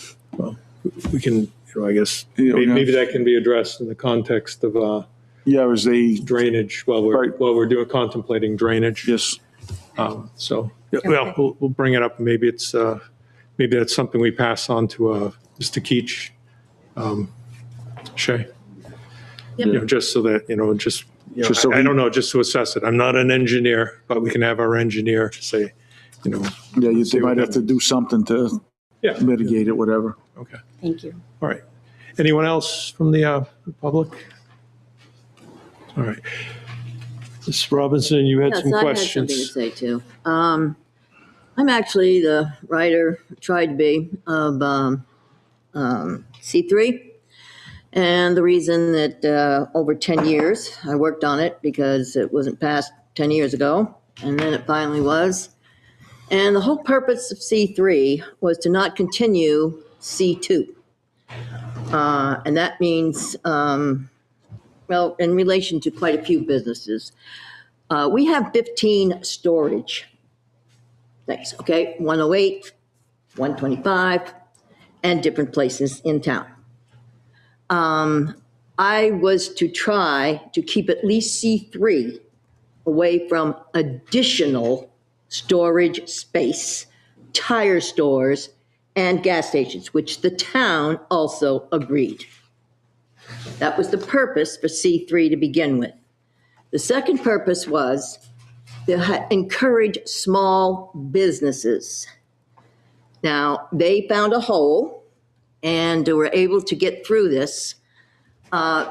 [SPEAKER 1] we can, I guess,
[SPEAKER 4] Yeah,
[SPEAKER 1] maybe that can be addressed in the context of
[SPEAKER 4] Yeah, it was a,
[SPEAKER 1] drainage while
[SPEAKER 4] Right.
[SPEAKER 1] we're contemplating drainage.
[SPEAKER 4] yes,
[SPEAKER 1] So, yeah, well, we'll bring it up. Maybe it's, maybe that's something we pass on to Mr. Keach, Shay.
[SPEAKER 3] Yep.
[SPEAKER 1] You know, just so that, just,
[SPEAKER 4] Just so
[SPEAKER 1] I
[SPEAKER 4] he-
[SPEAKER 1] don't know, just to assess it. I'm not an engineer, but we can have our engineer say,
[SPEAKER 4] yeah,
[SPEAKER 1] See
[SPEAKER 4] they
[SPEAKER 1] what
[SPEAKER 4] might have to do something to
[SPEAKER 1] yeah.
[SPEAKER 4] mitigate it, whatever.
[SPEAKER 1] Okay.
[SPEAKER 2] Thank you.
[SPEAKER 1] All right. Anyone else from the public? All right. Ms. Robinson, you had
[SPEAKER 3] Yes,
[SPEAKER 1] some
[SPEAKER 3] I had
[SPEAKER 1] questions.
[SPEAKER 3] something to say too. I'm actually the writer, tried to be, of C3. And the reason that over 10 years, I worked on it because it wasn't passed 10 years ago, and then it finally was. And the whole purpose of C3 was to not continue C2. And that means, well, in relation to quite a few businesses. We have 15 storage things, okay? 108, 125, and different places in town. I was to try to keep at least C3 away from additional storage space, tire stores, and gas stations, which the town also agreed. That was the purpose for C3 to begin with. The second purpose was to encourage small businesses. Now, they found a hole and were able to get through this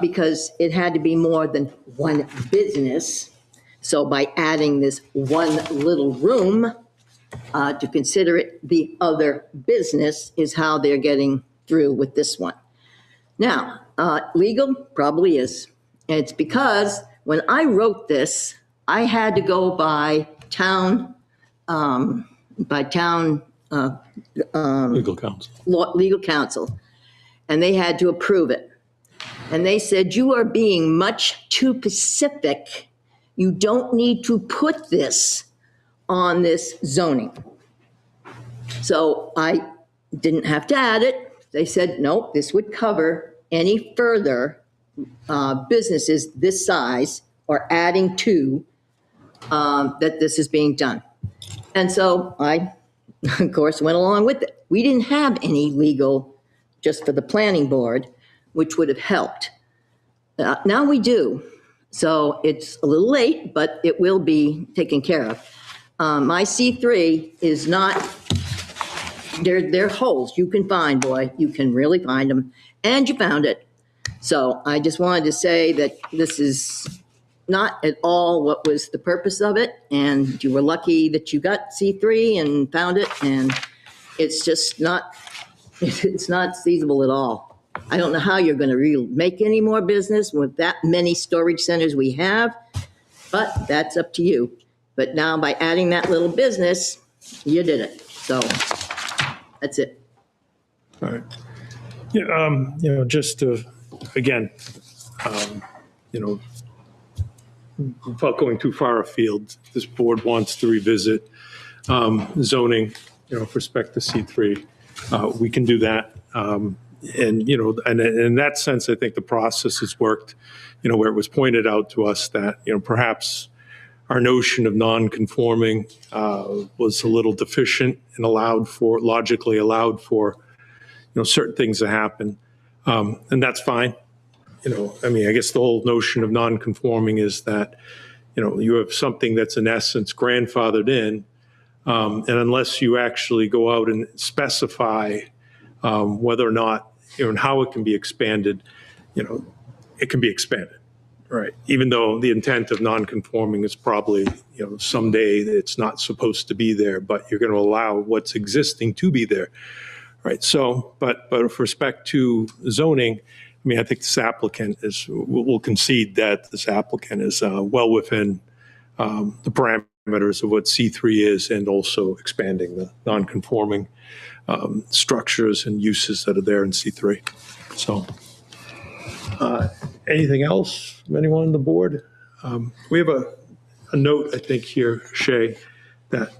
[SPEAKER 3] because it had to be more than one business. So by adding this one little room to consider it the other business is how they're getting through with this one. Now, legal probably is. And it's because when I wrote this, I had to go by town
[SPEAKER 1] Legal counsel.
[SPEAKER 3] legal counsel, and they had to approve it. And they said, you are being much too specific. You don't need to put this on this zoning. So I didn't have to add it. They said, nope, this would cover any further businesses this size or adding to that this is being done. And so I, of course, went along with it. We didn't have any legal just for the planning board, which would have helped. Now we do. So it's a little late, but it will be taken care of. My C3 is not, they're holes you can find, boy. You can really find them. And you found it. So I just wanted to say that this is not at all what was the purpose of it. And you were lucky that you got C3 and found it. And it's just not, it's not feasible at all. I don't know how you're going to make any more business with that many storage centers we have, but that's up to you. But now by adding that little business, you did it. So that's it.
[SPEAKER 1] All right. Yeah, just to, again, without going too far afield, this board wants to revisit zoning, with respect to C3. We can do that. And, and in that sense, I think the process has worked, where it was pointed out to us that, perhaps our notion of non-conforming was a little deficient and logically allowed for, certain things to happen. And that's fine. I guess the whole notion of non-conforming is that, you have something that's in essence grandfathered in, and unless you actually go out and specify whether or not, and how it can be expanded, it can be expanded, right? Even though the intent of non-conforming is probably, someday it's not supposed to be there, but you're going to allow what's existing to be there, right? So, but with respect to zoning, I think this applicant will concede that this applicant is well within the parameters of what C3 is, and also expanding the non-conforming structures and uses that are there in C3. So anything else from anyone on the board? We have a note, I think, here, Shay, that,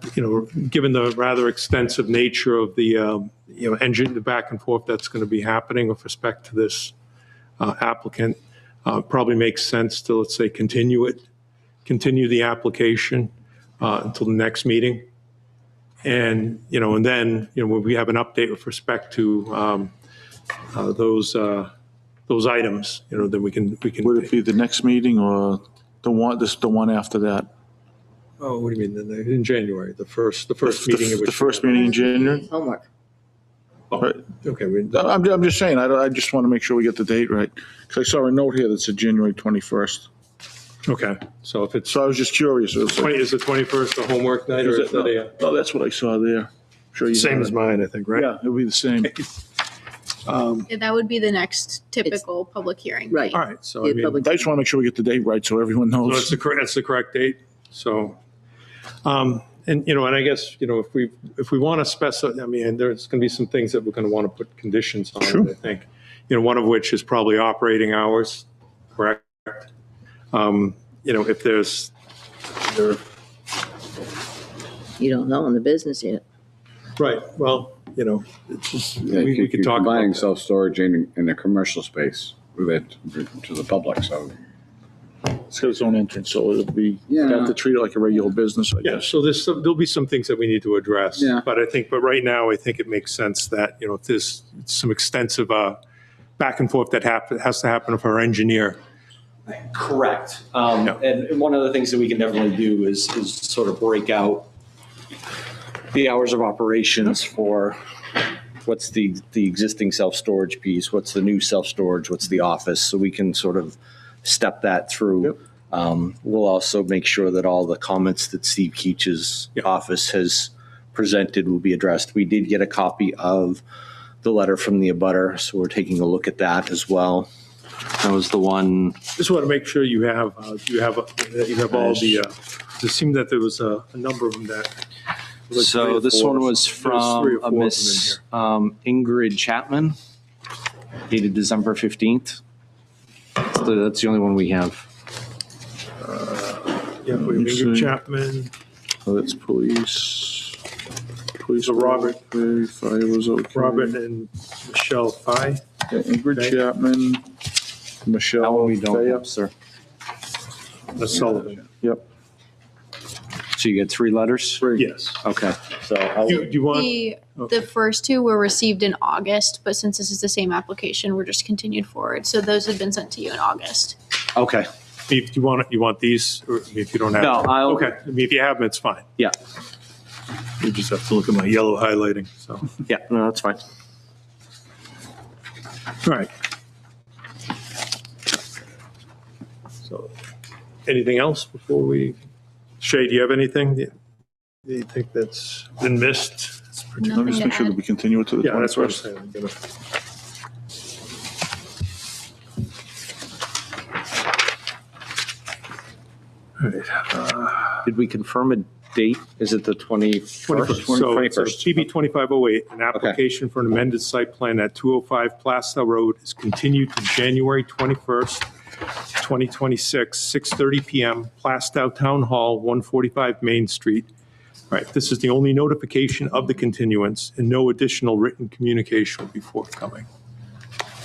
[SPEAKER 1] given the rather extensive nature of the, the back and forth that's going to be happening with respect to this applicant, probably makes sense to, let's say, continue the application until the next meeting. And, and then, when we have an update with respect to those items, then we can.
[SPEAKER 4] Would it be the next meeting or the one after that?
[SPEAKER 1] Oh, what do you mean? In January, the first meeting.
[SPEAKER 4] The first meeting in January?
[SPEAKER 3] Homework.
[SPEAKER 4] Right.
[SPEAKER 1] Okay.
[SPEAKER 4] I'm just saying, I just want to make sure we get the date right. Because I saw a note here that said January 21st.
[SPEAKER 1] Okay. So if it's,
[SPEAKER 4] So I was just curious. It was like,
[SPEAKER 1] is the 21st a homework night, or is that a?
[SPEAKER 4] no, that's what I saw there. Sure you
[SPEAKER 1] Same
[SPEAKER 4] have
[SPEAKER 1] as
[SPEAKER 4] it.
[SPEAKER 1] mine, I think, right?
[SPEAKER 4] Yeah, it'll be the same.
[SPEAKER 9] Yeah, that would be the next typical public hearing.
[SPEAKER 3] Right.
[SPEAKER 1] All right. So
[SPEAKER 3] Yeah, public-
[SPEAKER 4] I just want to make sure we get the date right so everyone
[SPEAKER 1] so
[SPEAKER 4] knows.
[SPEAKER 1] that's the correct date. So, and I guess if we want to specify, there's going to be some things that we're going to want to put conditions on.
[SPEAKER 4] Sure.
[SPEAKER 1] I think, one of which is probably operating hours, correct? If there's,
[SPEAKER 3] You don't know in the business yet.
[SPEAKER 1] right. Well, it's just
[SPEAKER 5] Yeah,
[SPEAKER 1] we could talk about
[SPEAKER 5] combining
[SPEAKER 1] that.
[SPEAKER 5] self-storage in a commercial space with it to the public, so.
[SPEAKER 4] It's got its own entrance, so it'll be,
[SPEAKER 5] Yeah.
[SPEAKER 4] you have to treat it like a regular business, I
[SPEAKER 1] Yeah,
[SPEAKER 4] guess.
[SPEAKER 1] so there'll be some things that we need to address.
[SPEAKER 5] Yeah.
[SPEAKER 1] But right now, I think it makes sense that, if there's some extensive back and forth that has to happen with our engineer.
[SPEAKER 7] Correct.
[SPEAKER 1] Yeah.
[SPEAKER 7] And one of the things that we can definitely do is sort of break out the hours of operations for what's the existing self-storage piece, what's the new self-storage, what's the office, so we can sort of step that through. We'll also make sure that all the comments that Steve Keach's office has presented will be addressed. We did get a copy of the letter from the abutter, so we're taking a look at that as well. That was the one.
[SPEAKER 1] Just want to make sure you have all the, it seemed that there was a number of them that. like
[SPEAKER 7] So
[SPEAKER 1] three or
[SPEAKER 7] this
[SPEAKER 1] four.
[SPEAKER 7] one was
[SPEAKER 1] There's
[SPEAKER 7] from
[SPEAKER 1] three or four of them in
[SPEAKER 7] Miss
[SPEAKER 1] here.
[SPEAKER 7] Ingrid Chapman, dated December 15th. That's the only one we have.
[SPEAKER 1] Yeah, we have Ingrid Chapman.
[SPEAKER 4] Oh, that's police. Police.
[SPEAKER 1] So Robert.
[SPEAKER 4] Okay, fire was okay.
[SPEAKER 1] Robert and Michelle Fye.
[SPEAKER 4] Yeah, Ingrid
[SPEAKER 1] Okay.
[SPEAKER 4] Chapman, Michelle.
[SPEAKER 7] That one we don't
[SPEAKER 4] Faya.
[SPEAKER 7] have, sir.
[SPEAKER 1] Sullivan.
[SPEAKER 4] Yep.
[SPEAKER 7] So you get 3 letters?
[SPEAKER 1] Yes.
[SPEAKER 7] Okay. So I'll,
[SPEAKER 1] Do you want?
[SPEAKER 9] The first 2 were received in August, but since this is the same application, we're just continued forward. So those have been sent to you in August.
[SPEAKER 7] okay.
[SPEAKER 1] If you want these, or if you don't have.
[SPEAKER 7] No,
[SPEAKER 1] them.
[SPEAKER 7] I'll-
[SPEAKER 1] Okay, if you have them, it's fine.
[SPEAKER 7] Yeah.
[SPEAKER 1] You just have to look at my yellow highlighting, so.
[SPEAKER 7] Yeah, no, that's fine.
[SPEAKER 1] All right. So, anything else before we, Shay, do you have anything that you think that's been missed?
[SPEAKER 4] Let me
[SPEAKER 9] Nothing
[SPEAKER 4] just
[SPEAKER 9] to
[SPEAKER 4] make sure that
[SPEAKER 9] add.
[SPEAKER 4] we continue it to the
[SPEAKER 1] Yeah, that's what I'm
[SPEAKER 4] 21st.
[SPEAKER 1] saying. I'm gonna- All right.
[SPEAKER 7] Did we confirm a date? Is it the 21st?
[SPEAKER 1] 21st. PB 2508, an application for an amended site plan at 205 Plastow Road is continued to January 21st, 2026, 6:30 PM, Plastow Town Hall, 145 Main Street. All right, this is the only notification of the continuance, and no additional written communication will be forthcoming.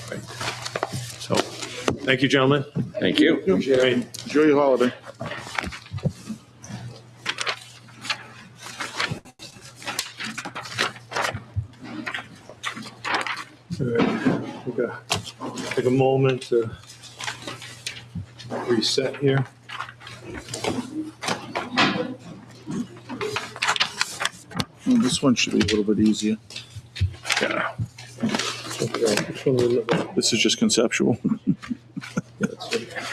[SPEAKER 1] Right. So, thank you, gentlemen.
[SPEAKER 5] Thank you.
[SPEAKER 1] Right.
[SPEAKER 4] Enjoy your holiday.
[SPEAKER 1] All right. We're gonna take a moment to reset here.
[SPEAKER 4] Well, this one should be a little bit easier.
[SPEAKER 1] Yeah.
[SPEAKER 4] This is just conceptual.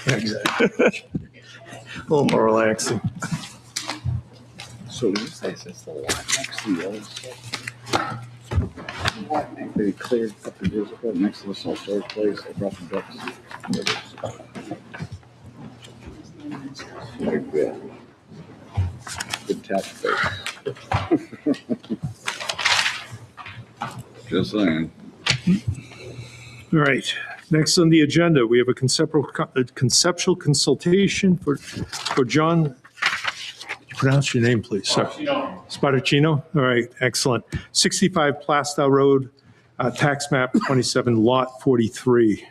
[SPEAKER 1] Exactly. A little more relaxing.
[SPEAKER 5] So this is the lot next to the other stuff. They cleared a couple of years ago next to the salt storage place. They brought the ducks. Like that. Good tax base. Just saying.
[SPEAKER 1] All right. Next on the agenda, we have a conceptual consultation for John. Could you pronounce your name, please, sir? Spadacino. All right, excellent. 65 Plastow Road, tax map 27, lot 43.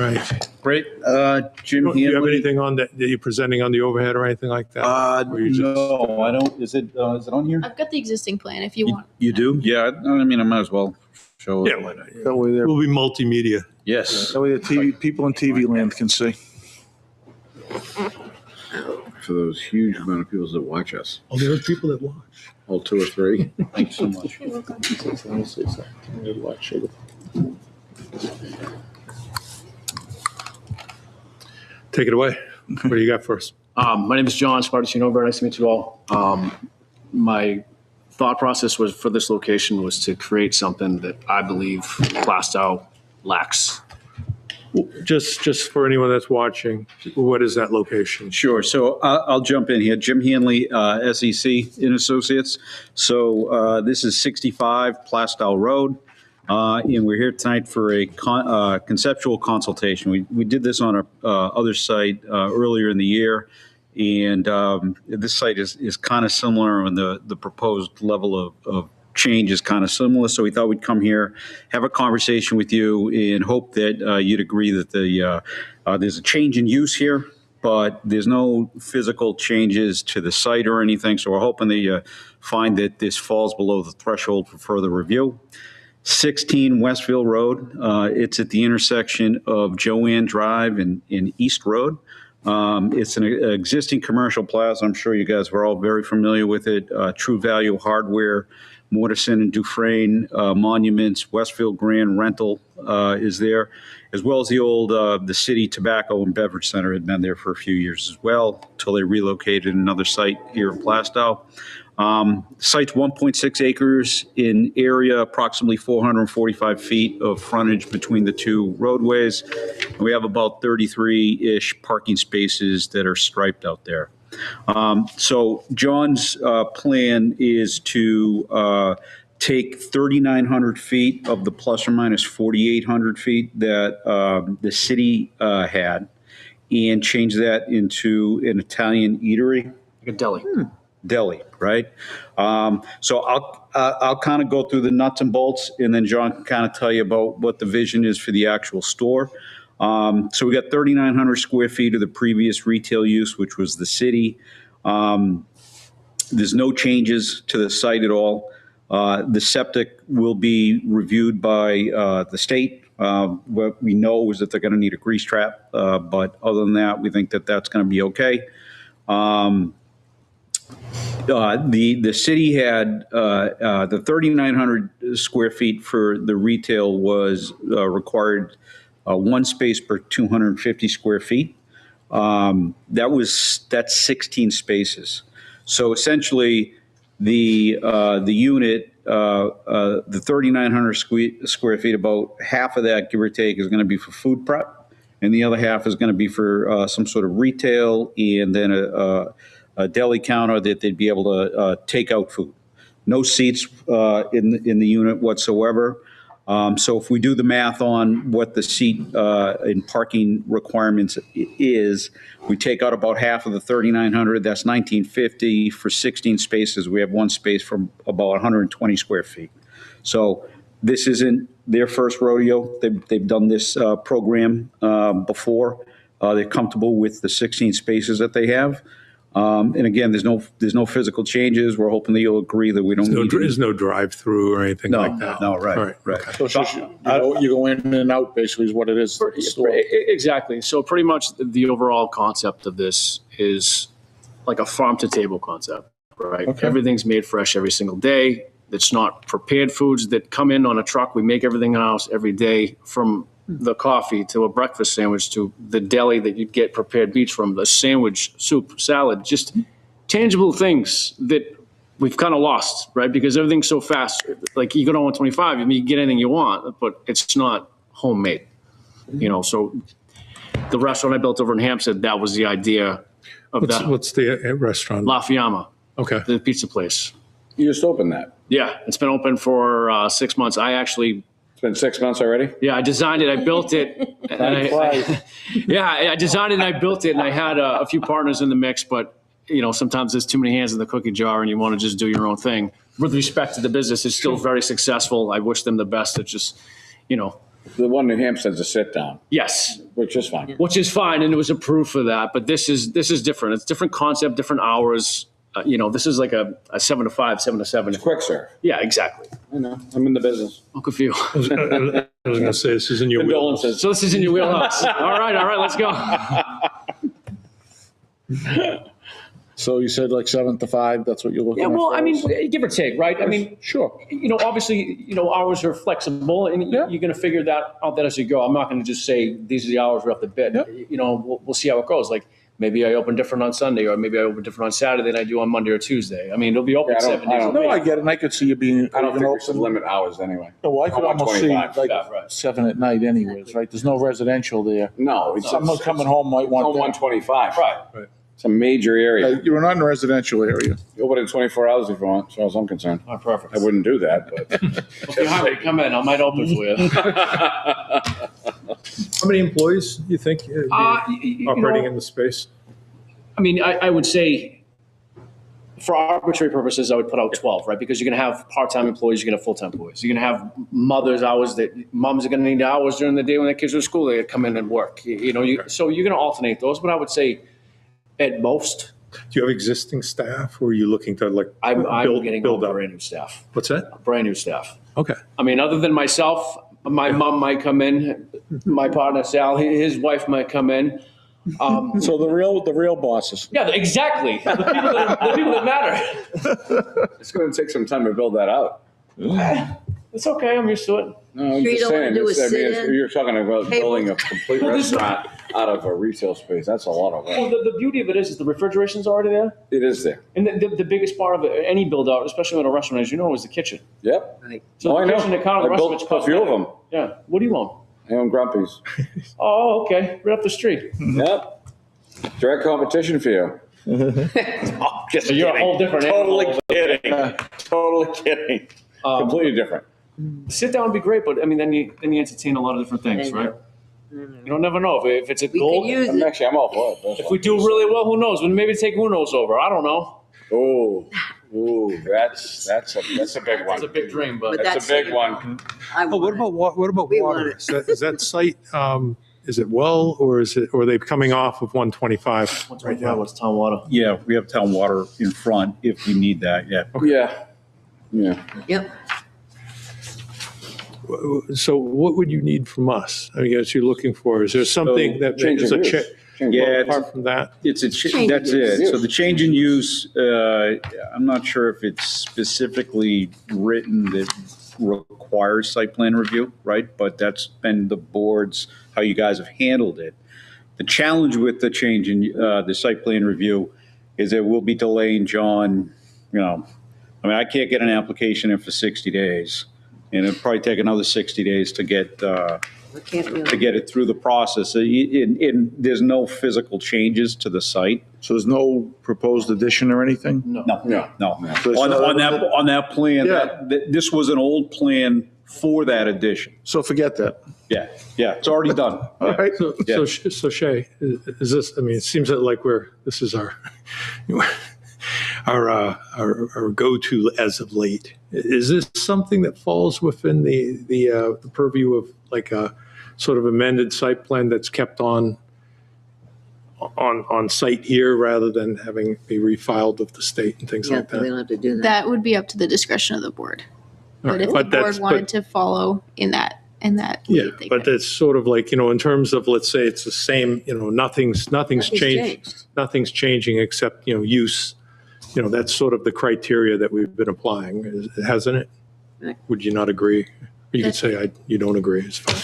[SPEAKER 1] Right.
[SPEAKER 10] Great. Jim
[SPEAKER 1] Do you have
[SPEAKER 10] Hanley.
[SPEAKER 1] anything on that you're presenting on the overhead or anything like that? Or you just-
[SPEAKER 10] No, I don't. Is it on here?
[SPEAKER 9] I've got the existing plan if you want.
[SPEAKER 10] You do? Yeah, I mean, I might as well show
[SPEAKER 1] Yeah,
[SPEAKER 10] it.
[SPEAKER 1] why not?
[SPEAKER 4] That way they're,
[SPEAKER 1] We'll be multimedia.
[SPEAKER 10] Yes.
[SPEAKER 4] that way the TV, people in TV land can see.
[SPEAKER 5] For those huge amount of people that watch us,
[SPEAKER 1] Oh, there are people that watch.
[SPEAKER 5] all 2 or 3.
[SPEAKER 10] Thanks so much.
[SPEAKER 1] Take it away. What do you got for us?
[SPEAKER 11] My name is John Spartacino. Very nice to meet you all. My thought process was for this location was to create something that I believe Plastow lacks.
[SPEAKER 1] Just for anyone that's watching, what is that location?
[SPEAKER 10] Sure. So I'll jump in here. Jim Hanley, SEC and Associates. So this is 65 Plastow Road. And we're here tonight for a conceptual consultation. We did this on our other site earlier in the year. And this site is kind of similar, and the proposed level of change is kind of similar. So we thought we'd come here, have a conversation with you, and hope that you'd agree that there's a change in use here, but there's no physical changes to the site or anything. So we're hoping that you find that this falls below the threshold for further review. 16 Westfield Road. It's at the intersection of Joanne Drive and East Road. It's an existing commercial plaza. I'm sure you guys were all very familiar with it. True Value Hardware, Mortison and Dufresne, Monuments, Westfield Grand Rental is there, as well as the old the City Tobacco and Beverage Center had been there for a few years as well, until they relocated another site here in Plastow. Site's 1.6 acres in area, approximately 445 feet of frontage between the two roadways. And we have about 33-ish parking spaces that are striped out there. So John's plan is to take 3,900 feet of the plus or minus 4,800 feet that the city had and change that into an Italian eatery.
[SPEAKER 11] Like a deli.
[SPEAKER 10] Deli, right? So I'll kind of go through the nuts and bolts, and then John can kind of tell you about what the vision is for the actual store. So we got 3,900 square feet of the previous retail use, which was the city. There's no changes to the site at all. The septic will be reviewed by the state. What we know is that they're going to need a grease trap, but other than that, we think that that's going to be okay. The city had the 3,900 square feet for the retail was required one space per 250 square feet. That's 16 spaces. So essentially, the unit, the 3,900 square feet, about half of that, give or take, is going to be for food prep, and the other half is going to be for some sort of retail, and then a deli counter that they'd be able to take out food. No seats in the unit whatsoever. So if we do the math on what the seat and parking requirements is, we take out about half of the 3,900. That's 1,950 for 16 spaces. We have one space for about 120 square feet. So This isn't their first rodeo. They've done this program before. They're comfortable with the 16 spaces that they have. And again, there's no physical changes. We're hoping that you'll agree that we don't need to.
[SPEAKER 1] There's no drive-through or anything
[SPEAKER 10] No,
[SPEAKER 1] like that?
[SPEAKER 10] no, right,
[SPEAKER 1] All right.
[SPEAKER 10] right.
[SPEAKER 4] So it's just, you go in and out, basically, is what it is. the store.
[SPEAKER 11] Exactly. So pretty much the overall concept of this is like a farm to table concept, right?
[SPEAKER 4] Okay.
[SPEAKER 11] Everything's made fresh every single day. It's not prepared foods that come in on a truck. We make everything in house every day, from the coffee to a breakfast sandwich to the deli that you'd get prepared meats from, the sandwich, soup, salad, just tangible things that we've kind of lost, right? Because everything's so fast. Like you go to 125, I mean, you get anything you want, but it's not homemade, So the restaurant I built over in Hampstead, that was the idea of that.
[SPEAKER 1] What's the restaurant?
[SPEAKER 11] La Fiamma,
[SPEAKER 1] Okay.
[SPEAKER 11] the pizza place.
[SPEAKER 5] You just opened that.
[SPEAKER 11] Yeah, it's been open for 6 months.
[SPEAKER 5] It's been 6 months already?
[SPEAKER 11] I designed it, I built it. And I designed it and I built it, and I had a few partners in the mix, but sometimes there's too many hands in the cookie jar and you want to just do your own thing. With respect to the business, it's still very successful. I wish them the best. It's just,
[SPEAKER 5] The one in Hampstead's a sit-down,
[SPEAKER 11] yes,
[SPEAKER 5] which is fine.
[SPEAKER 11] which is fine, and it was approved for that. But this is different. It's different concept, different hours. This is like a 7 to 5, 7 to 7.
[SPEAKER 5] It's quick serve.
[SPEAKER 11] Yeah, exactly.
[SPEAKER 5] I know. I'm in the business.
[SPEAKER 11] Look a few.
[SPEAKER 1] I was going to say, this is in your wheelhouse.
[SPEAKER 5] Condolences.
[SPEAKER 11] So this is in your wheelhouse. All right, let's go.
[SPEAKER 4] So you said like 7 to 5, that's what you're looking
[SPEAKER 11] Yeah,
[SPEAKER 4] at?
[SPEAKER 11] well,
[SPEAKER 4] for
[SPEAKER 11] I mean,
[SPEAKER 4] us?
[SPEAKER 11] give or take, right? I mean,
[SPEAKER 4] Sure.
[SPEAKER 11] obviously, hours are flexible, and you're going to figure that out as you go. I'm not going to just say these are the hours right off the bit. We'll see how it goes. Like maybe I open different on Sunday, or maybe I open different on Saturday than I do on Monday or Tuesday. I mean, it'll be open
[SPEAKER 5] Yeah, I don't-
[SPEAKER 11] 7 days
[SPEAKER 5] I
[SPEAKER 11] a
[SPEAKER 5] don't-
[SPEAKER 11] week.
[SPEAKER 4] No, I get it, and I could see you being.
[SPEAKER 5] I don't think we
[SPEAKER 4] open.
[SPEAKER 5] should limit hours anyway.
[SPEAKER 4] No, I could
[SPEAKER 5] I want
[SPEAKER 4] almost see
[SPEAKER 5] 25.
[SPEAKER 4] like
[SPEAKER 11] Yeah, right.
[SPEAKER 4] 7 at night anyways, right? There's no residential there.
[SPEAKER 5] No, it's
[SPEAKER 4] Someone coming home might
[SPEAKER 5] on
[SPEAKER 4] want that.
[SPEAKER 5] 125.
[SPEAKER 11] Right.
[SPEAKER 5] It's a major area.
[SPEAKER 4] You're not in a residential area.
[SPEAKER 5] You open in 24 hours if you want, as far as I'm concerned.
[SPEAKER 11] Oh, perfect.
[SPEAKER 5] I wouldn't do that, but.
[SPEAKER 11] If you're hungry, come in. I might open for you.
[SPEAKER 1] How many employees do you think operating in the space?
[SPEAKER 11] I mean, I would say, for arbitrary purposes, I would put out 12, right? Because you're going to have part-time employees, you're going to have full-time employees. You're going to have mothers' hours that moms are going to need hours during the day when their kids are at school. They come in and work. So you're going to alternate those. But I would say, at most,
[SPEAKER 1] Do you have existing staff, or are you looking to
[SPEAKER 11] I'm
[SPEAKER 1] build
[SPEAKER 11] getting
[SPEAKER 1] build
[SPEAKER 11] all
[SPEAKER 1] up?
[SPEAKER 11] brand new staff.
[SPEAKER 1] What's that?
[SPEAKER 11] Brand new staff.
[SPEAKER 1] Okay.
[SPEAKER 11] I mean, other than myself, my mom might come in. My partner Sal, his wife might come in.
[SPEAKER 4] So the real bosses.
[SPEAKER 11] Yeah, exactly. The people that matter.
[SPEAKER 5] It's going to take some time to build that out.
[SPEAKER 11] It's okay. I'm used to it.
[SPEAKER 5] No, I'm
[SPEAKER 3] You
[SPEAKER 5] just
[SPEAKER 3] don't wanna
[SPEAKER 5] saying,
[SPEAKER 3] do a
[SPEAKER 5] it's- I mean,
[SPEAKER 3] sit-in?
[SPEAKER 5] you're talking about
[SPEAKER 3] Table.
[SPEAKER 5] building a complete restaurant out of a retail space. That's a lot of
[SPEAKER 11] Well,
[SPEAKER 5] work.
[SPEAKER 11] the beauty of it is the refrigeration's already there.
[SPEAKER 5] It is there.
[SPEAKER 11] And the biggest part of it, any build out, especially in a restaurant, as you know, is the kitchen.
[SPEAKER 5] Yep.
[SPEAKER 11] So
[SPEAKER 5] Oh, I
[SPEAKER 11] the
[SPEAKER 5] know.
[SPEAKER 11] kitchen, the counter, the
[SPEAKER 5] I
[SPEAKER 11] rest of
[SPEAKER 5] built
[SPEAKER 11] it's
[SPEAKER 5] a few of them.
[SPEAKER 11] Yeah. What do you own?
[SPEAKER 5] I own Grumpy's.
[SPEAKER 11] Oh, okay. Right up the street.
[SPEAKER 5] Yep. Direct competition for you. Oh, just
[SPEAKER 11] So you're a
[SPEAKER 5] kidding.
[SPEAKER 11] whole different
[SPEAKER 5] Totally
[SPEAKER 11] animal.
[SPEAKER 5] kidding. Totally kidding. Completely different.
[SPEAKER 11] Sit down would be great, but I mean, then you entertain a lot of different things, right? You don't never know if it's a
[SPEAKER 3] We
[SPEAKER 11] goal.
[SPEAKER 3] could use
[SPEAKER 5] I'm
[SPEAKER 3] it.
[SPEAKER 5] actually, I'm all for it. That's
[SPEAKER 11] If we do really well, who knows? We'll maybe take Uno's over. I don't know.
[SPEAKER 5] Ooh, that's a big one.
[SPEAKER 11] It's a big dream, but
[SPEAKER 3] But
[SPEAKER 5] That's a big one.
[SPEAKER 3] I
[SPEAKER 1] Oh, what
[SPEAKER 3] want
[SPEAKER 1] about what about
[SPEAKER 3] We
[SPEAKER 1] water?
[SPEAKER 3] want it.
[SPEAKER 1] Is that site? Is it well, or are they coming off of 125 right now?
[SPEAKER 11] what's town water?
[SPEAKER 10] Yeah, we have town water in front if we need that, yeah.
[SPEAKER 5] Yeah. Yeah.
[SPEAKER 3] Yep.
[SPEAKER 1] So what would you need from us? I guess you're looking for, is there something that
[SPEAKER 5] change
[SPEAKER 1] is
[SPEAKER 5] of
[SPEAKER 1] a
[SPEAKER 5] use.
[SPEAKER 1] check?
[SPEAKER 5] Change
[SPEAKER 10] Yeah,
[SPEAKER 5] of use.
[SPEAKER 10] it's-
[SPEAKER 1] Apart from that,
[SPEAKER 10] It's a,
[SPEAKER 3] Change
[SPEAKER 10] that's
[SPEAKER 3] in
[SPEAKER 10] it.
[SPEAKER 5] use.
[SPEAKER 10] So the change in use, I'm not sure if it's specifically written that requires site plan review, right? But that's been the board's, how you guys have handled it. The challenge with the change in the site plan review is that we'll be delaying John, I mean, I can't get an application in for 60 days. And it'll probably take another 60 days to get
[SPEAKER 3] We can't really.
[SPEAKER 10] it through the process. And there's no physical changes to the site.
[SPEAKER 4] So there's no proposed addition or anything?
[SPEAKER 11] No.
[SPEAKER 5] No.
[SPEAKER 10] No.
[SPEAKER 4] So it's
[SPEAKER 10] On
[SPEAKER 4] not-
[SPEAKER 10] on that plan,
[SPEAKER 4] Yeah.
[SPEAKER 10] this was an old plan for that addition.
[SPEAKER 4] So forget that.
[SPEAKER 10] Yeah, it's already done.
[SPEAKER 4] All right.
[SPEAKER 1] so Shay, is this, I mean, it seems that like this is our go-to as of late. Is this something that falls within the purview of like a sort of amended site plan that's kept on site here rather than having be refiled with the state and things
[SPEAKER 3] Yeah,
[SPEAKER 1] like
[SPEAKER 3] they
[SPEAKER 1] that?
[SPEAKER 3] don't have to do that.
[SPEAKER 9] That would be up to the discretion of the board.
[SPEAKER 1] All
[SPEAKER 9] But
[SPEAKER 1] right,
[SPEAKER 9] if the
[SPEAKER 1] but that's-
[SPEAKER 9] board wanted to follow in that
[SPEAKER 1] Yeah,
[SPEAKER 9] lead, they
[SPEAKER 1] but
[SPEAKER 9] could.
[SPEAKER 1] it's sort of like, in terms of, let's say it's the same, nothing's changed.
[SPEAKER 3] changed.
[SPEAKER 1] Nothing's changing except, use. That's sort of the criteria that we've been applying, hasn't it?
[SPEAKER 3] Right.
[SPEAKER 1] Would you not agree? You could say you don't agree, it's fine.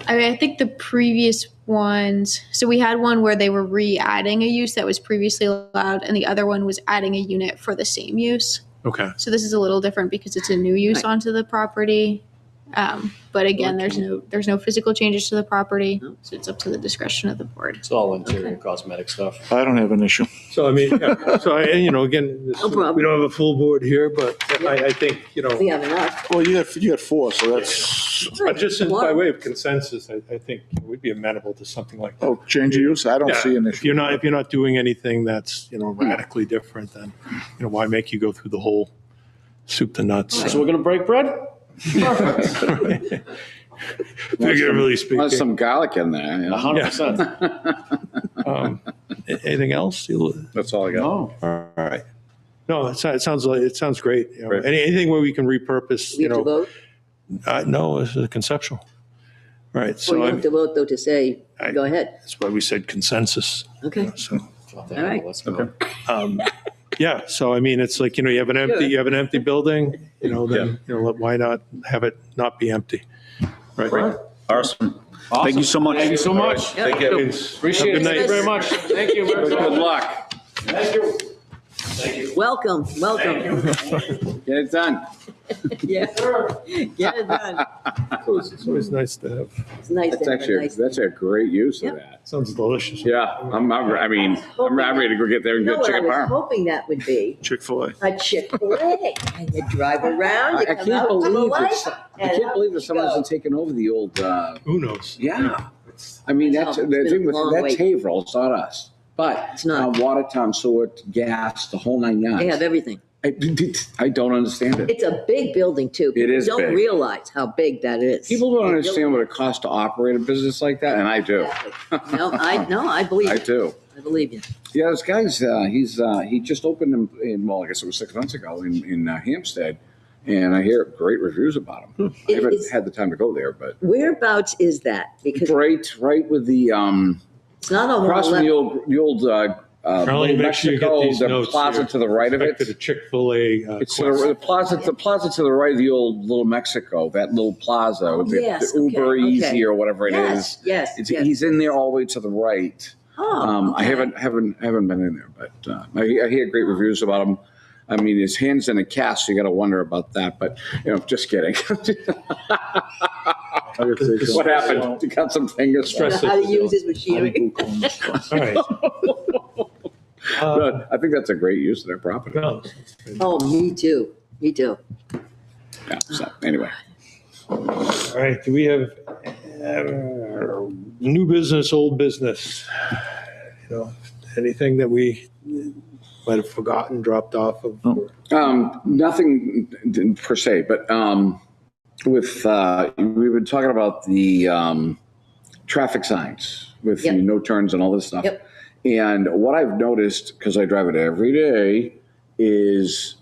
[SPEAKER 9] I mean, I think the previous ones, so we had one where they were re-adding a use that was previously allowed, and the other one was adding a unit for the same use.
[SPEAKER 1] Okay.
[SPEAKER 9] So this is a little different because it's a new use
[SPEAKER 3] Right.
[SPEAKER 9] onto the property. But again, there's no physical changes to the property, so it's up to the discretion of the board.
[SPEAKER 11] It's all interior cosmetic stuff.
[SPEAKER 4] I don't have an issue.
[SPEAKER 1] So, I mean, again,
[SPEAKER 3] No problem.
[SPEAKER 1] we don't have a full board here, but I think,
[SPEAKER 3] We have enough.
[SPEAKER 4] Well, you got four, so that's,
[SPEAKER 1] just by way of consensus, I think we'd be amenable to something like that.
[SPEAKER 4] oh, change of use? I don't
[SPEAKER 1] Yeah,
[SPEAKER 4] see an
[SPEAKER 1] if
[SPEAKER 4] issue.
[SPEAKER 1] you're not doing anything that's, radically different, then, why make you go through the whole soup to nuts?
[SPEAKER 11] So we're gonna break bread?
[SPEAKER 1] Figuratively
[SPEAKER 5] There's
[SPEAKER 1] speaking.
[SPEAKER 5] some garlic in there. you know?
[SPEAKER 11] 100%.
[SPEAKER 1] Anything else?
[SPEAKER 5] That's all I got.
[SPEAKER 11] No.
[SPEAKER 1] All right. No, it sounds great.
[SPEAKER 5] Great.
[SPEAKER 1] Anything where we can repurpose,
[SPEAKER 3] We have to vote?
[SPEAKER 1] no, it's a conceptual. All right.
[SPEAKER 3] Well,
[SPEAKER 1] So
[SPEAKER 3] you have to vote, though, to say,
[SPEAKER 1] I-
[SPEAKER 3] go ahead.
[SPEAKER 1] that's why we said consensus.
[SPEAKER 3] Okay.
[SPEAKER 1] So,
[SPEAKER 3] All right.
[SPEAKER 11] Let's go.
[SPEAKER 1] yeah. So, I mean, it's like, you have an empty building, then, why not have it not be empty? Right.
[SPEAKER 10] Awesome. Thank you so much.
[SPEAKER 11] Thank you so much.
[SPEAKER 1] Thank you.
[SPEAKER 11] Appreciate it.
[SPEAKER 1] Good night.
[SPEAKER 11] Thank you very much. Thank you.
[SPEAKER 5] Good luck.
[SPEAKER 11] Thank you.
[SPEAKER 3] Welcome, welcome.
[SPEAKER 5] Get it done.
[SPEAKER 3] Yeah. Get it done.
[SPEAKER 1] It's always nice to have.
[SPEAKER 3] It's nice to have a nice.
[SPEAKER 5] That's a great use of
[SPEAKER 3] Yep.
[SPEAKER 5] that.
[SPEAKER 1] Sounds delicious.
[SPEAKER 5] Yeah, I'm ready to go get there and
[SPEAKER 3] You know
[SPEAKER 5] get
[SPEAKER 3] what I
[SPEAKER 5] chicken
[SPEAKER 3] was
[SPEAKER 5] parm.
[SPEAKER 3] hoping that would be?
[SPEAKER 1] Chick-fil-A.
[SPEAKER 3] A Chick-fil-A. And you drive around, you
[SPEAKER 5] I
[SPEAKER 3] come
[SPEAKER 5] can't
[SPEAKER 3] out to the
[SPEAKER 5] believe
[SPEAKER 3] light.
[SPEAKER 5] that. I
[SPEAKER 3] and
[SPEAKER 5] can't
[SPEAKER 3] out
[SPEAKER 5] believe that
[SPEAKER 3] you
[SPEAKER 5] someone
[SPEAKER 3] go.
[SPEAKER 5] hasn't taken over the old.
[SPEAKER 1] Who knows?
[SPEAKER 5] Yeah, I mean that's
[SPEAKER 3] It's
[SPEAKER 5] the
[SPEAKER 3] been
[SPEAKER 5] thing
[SPEAKER 3] a
[SPEAKER 5] with
[SPEAKER 3] long
[SPEAKER 5] that's
[SPEAKER 3] wait.
[SPEAKER 5] Haverhill. It's not us, but
[SPEAKER 3] It's not.
[SPEAKER 5] Watertown, sewer, gas, the whole 9 yards.
[SPEAKER 3] They have everything.
[SPEAKER 5] I don't understand it.
[SPEAKER 3] It's a big building, too.
[SPEAKER 5] It is
[SPEAKER 3] People don't
[SPEAKER 5] big.
[SPEAKER 3] realize how big that is.
[SPEAKER 5] People don't
[SPEAKER 3] They
[SPEAKER 5] understand what
[SPEAKER 3] really
[SPEAKER 5] it costs to operate a business like that, and I do.
[SPEAKER 3] don't. No, I believe
[SPEAKER 5] I
[SPEAKER 3] you.
[SPEAKER 5] do.
[SPEAKER 3] I believe you.
[SPEAKER 5] Yeah, this guy's he just opened in well, I guess it was 6 months ago in Hampstead, and I hear great reviews about him. I haven't
[SPEAKER 3] It's-
[SPEAKER 5] had the time to go there, but
[SPEAKER 3] Whereabouts is that? Because
[SPEAKER 5] right with the
[SPEAKER 3] it's not on
[SPEAKER 5] across from
[SPEAKER 3] 111.
[SPEAKER 5] the old
[SPEAKER 1] Charlie,
[SPEAKER 5] Little
[SPEAKER 1] make sure you get
[SPEAKER 5] Mexico,
[SPEAKER 1] these
[SPEAKER 5] the
[SPEAKER 1] notes
[SPEAKER 5] plaza
[SPEAKER 1] here.
[SPEAKER 5] to the right of it.
[SPEAKER 1] To the Chick-fil-A.
[SPEAKER 5] It's the plaza to the right of the old Little Mexico, that little plaza with
[SPEAKER 3] yes,
[SPEAKER 5] the Uber
[SPEAKER 3] okay,
[SPEAKER 5] Easy
[SPEAKER 3] okay.
[SPEAKER 5] or whatever it is.
[SPEAKER 3] Yes, yes, yes.
[SPEAKER 5] He's in there all the way to the right.
[SPEAKER 3] Oh,
[SPEAKER 5] I
[SPEAKER 3] okay.
[SPEAKER 5] haven't been in there, but I hear great reviews about him. I mean, his hand's in a cast, so you got to wonder about that. But just kidding. What happened? You got some fingers.
[SPEAKER 1] Stress
[SPEAKER 3] How to use his machinery.
[SPEAKER 1] All right.
[SPEAKER 5] But I think that's a great use of their property.
[SPEAKER 1] No.
[SPEAKER 3] Oh, me too. Me too.
[SPEAKER 5] Yeah. So anyway,
[SPEAKER 1] All right, do we have new business, old business? Anything that we might have forgotten, dropped off of?
[SPEAKER 5] nothing per se, but with we've been talking about the traffic signs with
[SPEAKER 3] Yep.
[SPEAKER 5] the no turns and all this stuff.
[SPEAKER 3] Yep.
[SPEAKER 5] And what I've noticed, because I drive it every day, is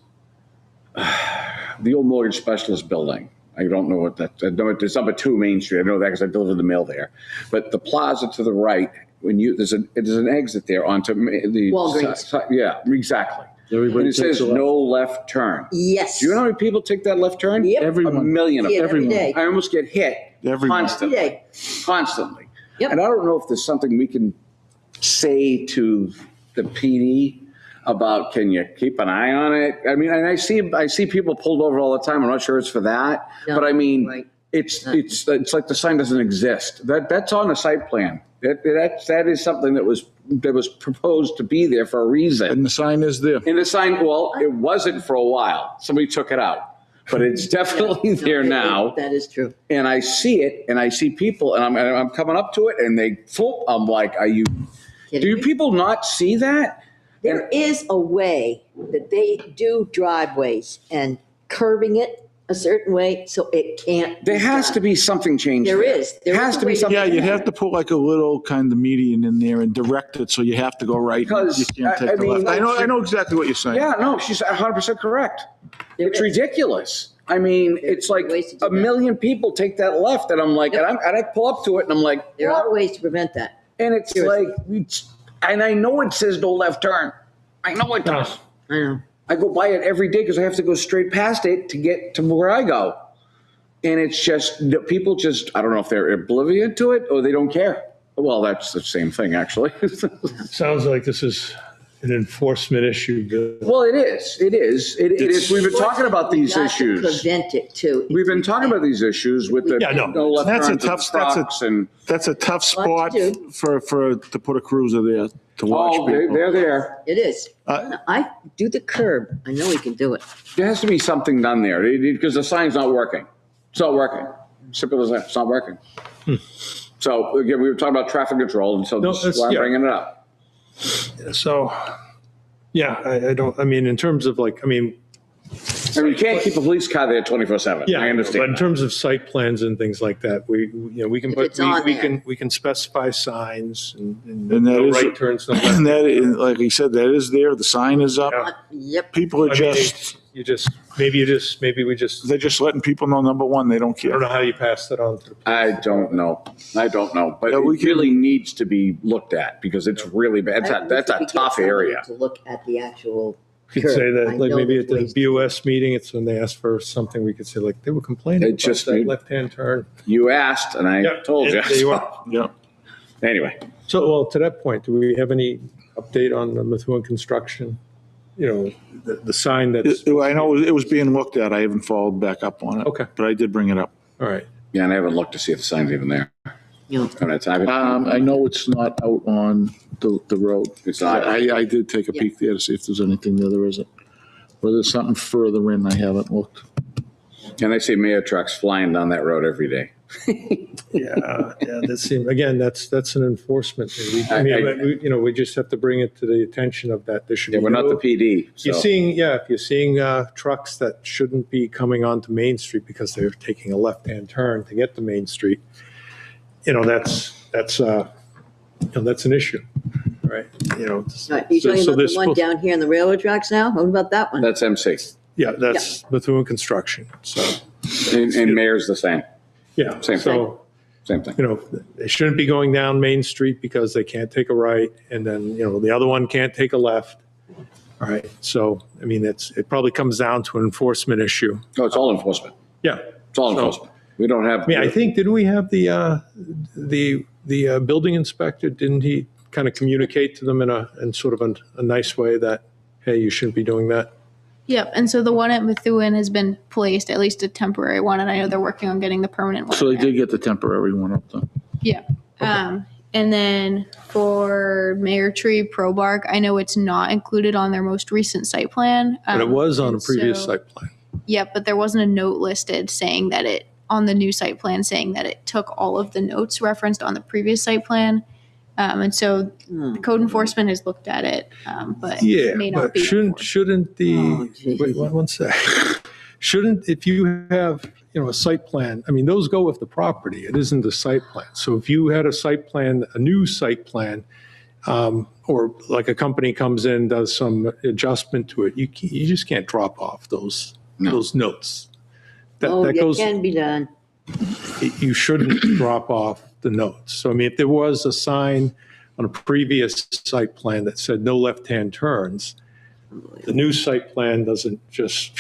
[SPEAKER 5] the old mortgage specialist building. I don't know what that. I know it's number 2 Main Street. I know that because I deliver the mail there. But the plaza to the right, when there's an exit there onto the
[SPEAKER 3] Walgreens.
[SPEAKER 5] yeah, exactly.
[SPEAKER 4] Everybody
[SPEAKER 5] And it
[SPEAKER 4] takes
[SPEAKER 5] says
[SPEAKER 4] a left.
[SPEAKER 5] no left turn.
[SPEAKER 3] Yes.
[SPEAKER 5] Do you know how many people take that left turn?
[SPEAKER 3] Yep.
[SPEAKER 4] Everyone.
[SPEAKER 5] A million of
[SPEAKER 3] See it
[SPEAKER 5] them.
[SPEAKER 3] every day.
[SPEAKER 5] I almost get hit
[SPEAKER 4] Everyone.
[SPEAKER 5] constantly.
[SPEAKER 3] Every day.
[SPEAKER 5] Constantly.
[SPEAKER 3] Yep.
[SPEAKER 5] And I don't know if there's something we can say to the PD about, can you keep an eye on it? I mean, and I see people pulled over all the time. I'm not sure it's for that,
[SPEAKER 3] No,
[SPEAKER 5] but I mean,
[SPEAKER 3] right.
[SPEAKER 5] it's like the sign doesn't exist. That's on the site plan. That is something that was proposed to be there for a reason.
[SPEAKER 4] And the sign is there.
[SPEAKER 5] And the sign, well, it wasn't for a while. Somebody took it out, but it's definitely there now.
[SPEAKER 3] That is true.
[SPEAKER 5] And I see it, and I see people, and I'm coming up to it, and they flip. I'm like, do you people not see that?
[SPEAKER 3] There is a way that they do driveways and curving it a certain way so it can't.
[SPEAKER 5] There has to be something changed.
[SPEAKER 3] There is. There
[SPEAKER 5] Has
[SPEAKER 3] is a
[SPEAKER 5] to be
[SPEAKER 3] way to
[SPEAKER 5] something.
[SPEAKER 4] Yeah, you'd have to put like a little kind of median in there and direct it, so you have to go right.
[SPEAKER 5] Because,
[SPEAKER 4] You can't take
[SPEAKER 5] I
[SPEAKER 4] the
[SPEAKER 5] mean,
[SPEAKER 4] left. I know exactly what you're saying.
[SPEAKER 5] Yeah, no, she's 100% correct.
[SPEAKER 3] There
[SPEAKER 5] It's
[SPEAKER 3] is.
[SPEAKER 5] ridiculous. I mean, it's like
[SPEAKER 3] ways to do
[SPEAKER 5] a
[SPEAKER 3] that.
[SPEAKER 5] million people take that left, and I'm like,
[SPEAKER 3] Yep.
[SPEAKER 5] and I pull up to it, and I'm like,
[SPEAKER 3] There are ways to prevent that.
[SPEAKER 5] and it's
[SPEAKER 3] Seriously.
[SPEAKER 5] like, and I know it says no left turn. I know it does.
[SPEAKER 3] I know.
[SPEAKER 5] I go by it every day because I have to go straight past it to get to where I go. And it's just, people just, I don't know if they're oblivious to it or they don't care. Well, that's the same thing, actually.
[SPEAKER 1] Sounds like this is an enforcement issue.
[SPEAKER 5] Well, it is. It is. It is. We've been talking about these
[SPEAKER 3] We've got to
[SPEAKER 5] issues.
[SPEAKER 3] prevent it too.
[SPEAKER 5] We've been talking about these issues with the
[SPEAKER 1] Yeah, no,
[SPEAKER 5] left
[SPEAKER 4] that's a
[SPEAKER 5] turns and
[SPEAKER 4] tough-
[SPEAKER 5] trucks and,
[SPEAKER 4] That's a tough
[SPEAKER 3] Lot
[SPEAKER 4] spot
[SPEAKER 3] to do.
[SPEAKER 4] to put a cruiser there to watch
[SPEAKER 5] oh,
[SPEAKER 4] people.
[SPEAKER 5] they're there.
[SPEAKER 3] It is.
[SPEAKER 4] Uh,
[SPEAKER 3] I do the curb. I know we can do it.
[SPEAKER 5] There has to be something done there because the sign's not working. It's not working. Simple as that. It's not working. So again, we were talking about traffic control, and so
[SPEAKER 1] No,
[SPEAKER 5] this is
[SPEAKER 1] that's-
[SPEAKER 5] why I'm
[SPEAKER 1] yeah.
[SPEAKER 5] bringing it up.
[SPEAKER 1] So, yeah, I don't, I mean, in terms of like, I mean,
[SPEAKER 5] I mean, you can't keep a police car there 24/7.
[SPEAKER 1] yeah,
[SPEAKER 5] I
[SPEAKER 1] but in
[SPEAKER 5] understand.
[SPEAKER 1] terms of site plans and things like that, we can
[SPEAKER 3] If
[SPEAKER 1] put,
[SPEAKER 3] it's on
[SPEAKER 1] we
[SPEAKER 3] there.
[SPEAKER 1] can, we can specify signs and
[SPEAKER 4] And that
[SPEAKER 1] no
[SPEAKER 4] is-
[SPEAKER 1] right turns, no left.
[SPEAKER 4] And that, like he said, that is there, the sign is up.
[SPEAKER 1] Yeah.
[SPEAKER 3] Yep.
[SPEAKER 4] People are
[SPEAKER 1] I mean,
[SPEAKER 4] just,
[SPEAKER 1] maybe we just,
[SPEAKER 4] they're just letting people know, number one, they don't
[SPEAKER 1] I
[SPEAKER 4] care.
[SPEAKER 1] don't know how you pass that on to the
[SPEAKER 5] I don't know. But
[SPEAKER 4] Yeah, we
[SPEAKER 5] it
[SPEAKER 4] can-
[SPEAKER 5] really needs to be looked at because it's really bad. That's a tough area.
[SPEAKER 3] To look at the actual.
[SPEAKER 1] We could say
[SPEAKER 3] curb.
[SPEAKER 1] that,
[SPEAKER 3] I
[SPEAKER 1] like
[SPEAKER 3] know
[SPEAKER 1] maybe
[SPEAKER 3] there's
[SPEAKER 1] at the
[SPEAKER 3] ways to-
[SPEAKER 1] BOS meeting, it's when they ask for something, we could say like, they were complaining
[SPEAKER 5] It
[SPEAKER 1] about
[SPEAKER 5] just-
[SPEAKER 1] that left-hand turn.
[SPEAKER 5] You asked, and I
[SPEAKER 1] Yeah,
[SPEAKER 5] told you.
[SPEAKER 1] there you are.
[SPEAKER 4] Yeah.
[SPEAKER 5] Anyway,
[SPEAKER 1] So, well, to that point, do we have any update on the Methuen construction? You know, the sign that's,
[SPEAKER 4] I know it was being looked at. I haven't followed back up on it.
[SPEAKER 1] Okay.
[SPEAKER 4] But I did bring it up.
[SPEAKER 1] all right.
[SPEAKER 5] yeah, and I haven't looked to see if the sign's even there.
[SPEAKER 3] Yeah.
[SPEAKER 4] I know it's not out on the road.
[SPEAKER 5] It's not.
[SPEAKER 4] I did take a peek there to see if there's anything there. There isn't. Whether there's something further in, I haven't looked.
[SPEAKER 5] And I see mayor trucks flying down that road every day.
[SPEAKER 1] Yeah, that seems, again, that's an enforcement thing. I mean,
[SPEAKER 5] I-
[SPEAKER 1] we just have to bring it to the attention of that. There should
[SPEAKER 5] Yeah,
[SPEAKER 1] be
[SPEAKER 5] we're not the
[SPEAKER 1] no,
[SPEAKER 5] PD.
[SPEAKER 1] you're
[SPEAKER 5] So.
[SPEAKER 1] seeing, if you're seeing trucks that shouldn't be coming onto Main Street because they're taking a left-hand turn to get to Main Street, that's an issue, right?
[SPEAKER 3] All right, you
[SPEAKER 1] so
[SPEAKER 3] talking about
[SPEAKER 1] they're
[SPEAKER 3] the one
[SPEAKER 1] supposed-
[SPEAKER 3] down here in the railroad tracks now? What about that one?
[SPEAKER 5] That's MC.
[SPEAKER 1] Yeah, that's Methuen Construction, so,
[SPEAKER 5] And mayor's the same.
[SPEAKER 1] yeah.
[SPEAKER 5] Same
[SPEAKER 1] So,
[SPEAKER 5] Same thing.
[SPEAKER 1] they shouldn't be going down Main Street because they can't take a right, and then, the other one can't take a left. All right, so, I mean, it probably comes down to an enforcement issue.
[SPEAKER 5] No, it's all enforcement.
[SPEAKER 1] Yeah,
[SPEAKER 5] It's all
[SPEAKER 1] So-
[SPEAKER 5] enforcement. We don't have.
[SPEAKER 1] I mean, I think, didn't we have the building inspector, didn't he kind of communicate to them in sort of a nice way that, hey, you shouldn't be doing that?
[SPEAKER 9] Yep. And so the one at Methuen has been placed, at least a temporary one, and I know they're working on getting the permanent one.
[SPEAKER 4] So they
[SPEAKER 9] there.
[SPEAKER 4] did get the temporary one up though.
[SPEAKER 9] Yeah. And then for Mayor Tree Pro Bark, I know it's not included on their most recent site plan.
[SPEAKER 1] But it was on a
[SPEAKER 9] and
[SPEAKER 1] previous
[SPEAKER 9] so-
[SPEAKER 1] site plan.
[SPEAKER 9] Yep, but there wasn't a note listed saying that it, on the new site plan, saying that it took all of the notes referenced on the previous site plan. And so the code enforcement has looked at it, but
[SPEAKER 1] Yeah,
[SPEAKER 9] it may not
[SPEAKER 1] but
[SPEAKER 9] be.
[SPEAKER 1] shouldn't the,
[SPEAKER 3] Oh, geez.
[SPEAKER 1] wait, one sec. Shouldn't, if you have, a site plan, I mean, those go with the property. It isn't the site plan. So if you had a site plan, a new site plan, or like a company comes in, does some adjustment to it, you just can't drop off those notes.
[SPEAKER 3] Oh,
[SPEAKER 1] That
[SPEAKER 3] it
[SPEAKER 1] goes,
[SPEAKER 3] can be done.
[SPEAKER 1] you shouldn't drop off the notes. So I mean, if there was a sign on a previous site plan that said no left-hand turns, the new site plan doesn't just,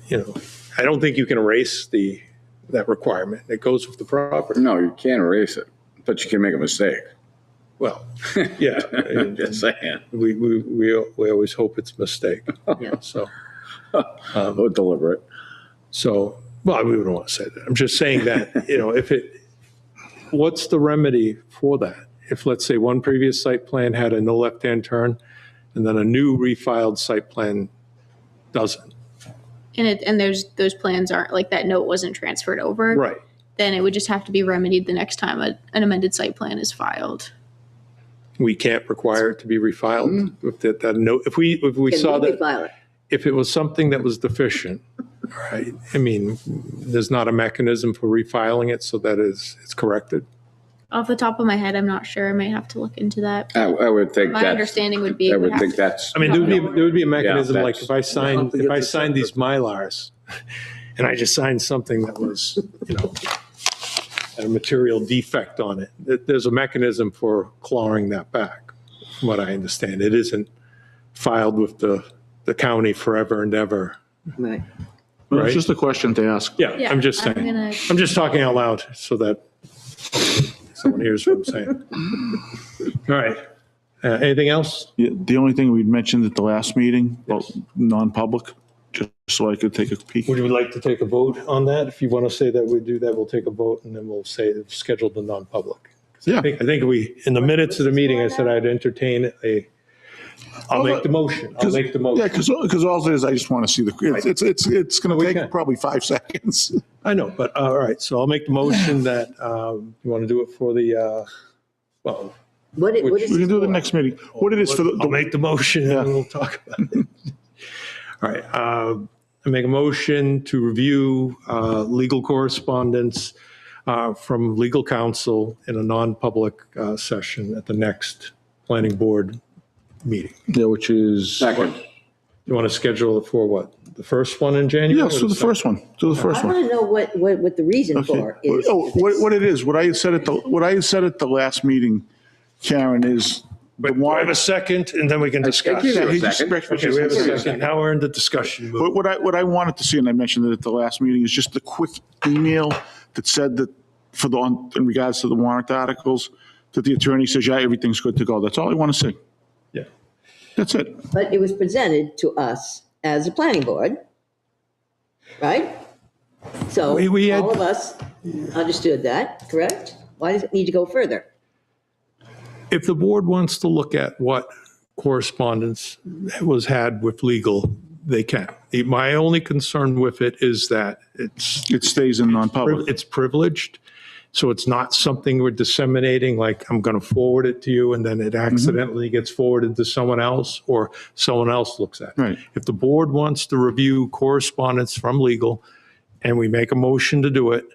[SPEAKER 1] I don't think you can erase that requirement. It goes with the property.
[SPEAKER 5] No, you can't erase it, but you can make a mistake.
[SPEAKER 1] Well, yeah.
[SPEAKER 5] I'm just saying.
[SPEAKER 1] We always hope it's a mistake. So,
[SPEAKER 5] Or deliberate.
[SPEAKER 1] so, well, we don't want to say that. I'm just saying that, what's the remedy for that? If, let's say, one previous site plan had a no left-hand turn, and then a new refiled site plan doesn't.
[SPEAKER 9] And those plans aren't, like, that note wasn't transferred over.
[SPEAKER 1] Right.
[SPEAKER 9] Then it would just have to be remedied the next time an amended site plan is filed.
[SPEAKER 1] We can't require it to be refiled. If that note, if we
[SPEAKER 3] Can
[SPEAKER 1] saw
[SPEAKER 3] we
[SPEAKER 1] that,
[SPEAKER 3] file it?
[SPEAKER 1] if it was something that was deficient, right? I mean, there's not a mechanism for refiling it so that it's corrected.
[SPEAKER 9] Off the top of my head, I'm not sure. I might have to look into that.
[SPEAKER 5] I would think
[SPEAKER 9] My
[SPEAKER 5] that's,
[SPEAKER 9] understanding would be.
[SPEAKER 5] I
[SPEAKER 9] it
[SPEAKER 5] would
[SPEAKER 9] have
[SPEAKER 5] think
[SPEAKER 9] to-
[SPEAKER 5] that's,
[SPEAKER 1] I mean, there would be a mechanism, like
[SPEAKER 5] that's-
[SPEAKER 1] if I signed these Mylars and I just signed something that was, had a material defect on it, there's a mechanism for clawing that back, from what I understand. It isn't filed with the county forever and ever.
[SPEAKER 3] Right.
[SPEAKER 4] Well,
[SPEAKER 1] Right.
[SPEAKER 4] It's just a question to ask.
[SPEAKER 1] Yeah,
[SPEAKER 9] Yeah,
[SPEAKER 1] I'm just
[SPEAKER 9] I'm
[SPEAKER 1] saying.
[SPEAKER 9] gonna-
[SPEAKER 1] I'm just talking out loud so that someone hears what I'm saying. All right. Anything else?
[SPEAKER 4] Yeah, the only thing we'd mentioned at the last meeting, about non-public, just so I could take a peek.
[SPEAKER 1] Would you like to take a vote on that? If you want to say that we do that, we'll take a vote and then we'll say it's scheduled the non-public.
[SPEAKER 4] Yeah.
[SPEAKER 1] I think in the minutes of the meeting, I said I'd entertain I'll make the motion. I'll make the motion.
[SPEAKER 4] Yeah, because all it is, I just want to see it's going
[SPEAKER 1] We
[SPEAKER 4] to
[SPEAKER 1] can.
[SPEAKER 4] take probably 5 seconds.
[SPEAKER 1] I know, but all right, so I'll make the motion that, you want to do it for the, well,
[SPEAKER 3] What is
[SPEAKER 4] We can
[SPEAKER 3] this
[SPEAKER 4] do the
[SPEAKER 3] for?
[SPEAKER 4] next meeting. What it is for
[SPEAKER 1] I'll
[SPEAKER 4] the,
[SPEAKER 1] make the motion and
[SPEAKER 4] Yeah.
[SPEAKER 1] we'll talk about it. All right, I make a motion to review legal correspondence from legal counsel in a non-public session at the next planning board meeting.
[SPEAKER 4] yeah, which is.
[SPEAKER 5] second.
[SPEAKER 1] You want to schedule it for what? The first one in January?
[SPEAKER 4] Yeah, so the first one, do the first
[SPEAKER 3] I
[SPEAKER 4] one.
[SPEAKER 3] want to know what the reason
[SPEAKER 4] Okay.
[SPEAKER 3] for is.
[SPEAKER 4] Oh, what it is, what I had said at the last meeting, Karen, is the
[SPEAKER 1] Wait, do I have a second and then we can discuss?
[SPEAKER 5] give you a
[SPEAKER 4] He just-
[SPEAKER 5] second.
[SPEAKER 1] Okay, we have a second. Now we're in the discussion mode.
[SPEAKER 4] What I wanted to see, and I mentioned it at the last meeting, is just the quick email that said that in regards to the warrant articles, that the attorney says, yeah, everything's good to go. That's all I want to see.
[SPEAKER 1] Yeah.
[SPEAKER 4] That's it.
[SPEAKER 3] But it was presented to us as a planning board, right? So
[SPEAKER 1] We had-
[SPEAKER 3] all of us understood that, correct? Why does it need to go further?
[SPEAKER 1] If the board wants to look at what correspondence was had with legal, they can. My only concern with it is that
[SPEAKER 4] It stays in non-public.
[SPEAKER 1] it's privileged, so it's not something we're disseminating, like I'm going to forward it to you and then it accidentally gets forwarded to someone else or someone else looks at it.
[SPEAKER 4] Right.
[SPEAKER 1] If the board wants to review correspondence from legal and we make a motion to do it,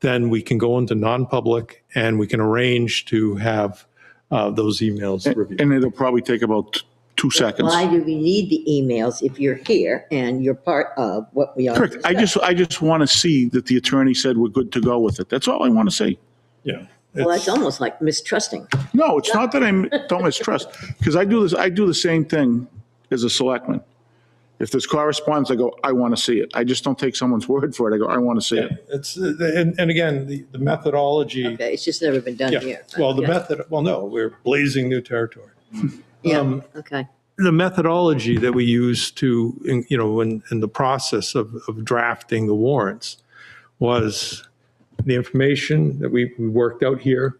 [SPEAKER 1] then we can go into non-public and we can arrange to have those emails reviewed.
[SPEAKER 4] And it'll probably take about 2 seconds.
[SPEAKER 3] Why do we need the emails if you're here and you're part of what we are?
[SPEAKER 4] Correct. I just want to see that the attorney said we're good to go with it. That's all I want to see.
[SPEAKER 1] Yeah.
[SPEAKER 3] Well, that's almost like mistrusting.
[SPEAKER 4] No, it's not that I don't mistrust, because I do the same thing as a selectman. If there's correspondence, I go, I want to see it. I just don't take someone's word for it. I go, I want to see it.
[SPEAKER 1] It's, and again, the methodology.
[SPEAKER 3] Okay, it's just never been done
[SPEAKER 1] Yeah,
[SPEAKER 3] here.
[SPEAKER 1] well, the
[SPEAKER 3] Okay.
[SPEAKER 1] method, well, no, we're blazing new territory.
[SPEAKER 3] Yeah, okay.
[SPEAKER 1] The methodology that we use to, in the process of drafting the warrants was the information that we worked out here,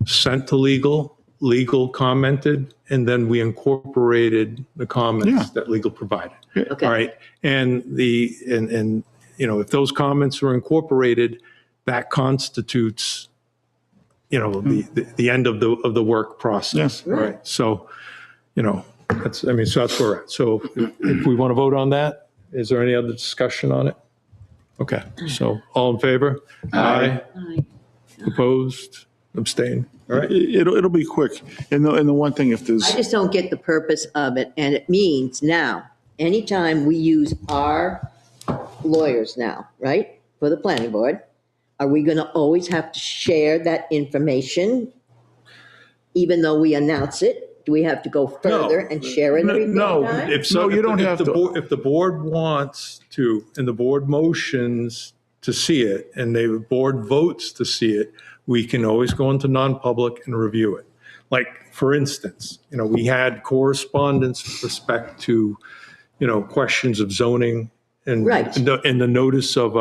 [SPEAKER 1] sent to legal commented, and then we incorporated the
[SPEAKER 4] Yeah.
[SPEAKER 1] comments that legal provided.
[SPEAKER 3] Okay.
[SPEAKER 1] All right, and if those comments were incorporated, that constitutes, the end of the work process.
[SPEAKER 4] Yes.
[SPEAKER 1] All right, so, so that's where we're at. So if we want to vote on that, is there any other discussion on it? Okay, so all in favor? Aye. Opposed? Abstain? All right.
[SPEAKER 4] It'll be quick. And the one thing, if there's,
[SPEAKER 3] I just don't get the purpose of it, and it means now, anytime we use our lawyers now, right, for the planning board, are we going to always have to share that information, even though we announce it? Do we have to go further and share it every
[SPEAKER 4] No,
[SPEAKER 3] time?
[SPEAKER 1] If so,
[SPEAKER 4] No, you
[SPEAKER 1] if the-
[SPEAKER 4] don't
[SPEAKER 1] if
[SPEAKER 4] have
[SPEAKER 1] the
[SPEAKER 4] to.
[SPEAKER 1] board- If the board wants to, and the board motions to see it, and the board votes to see it, we can always go into non-public and review it. Like, for instance, we had correspondence with respect to, questions of zoning and
[SPEAKER 3] Right.
[SPEAKER 1] and the notice of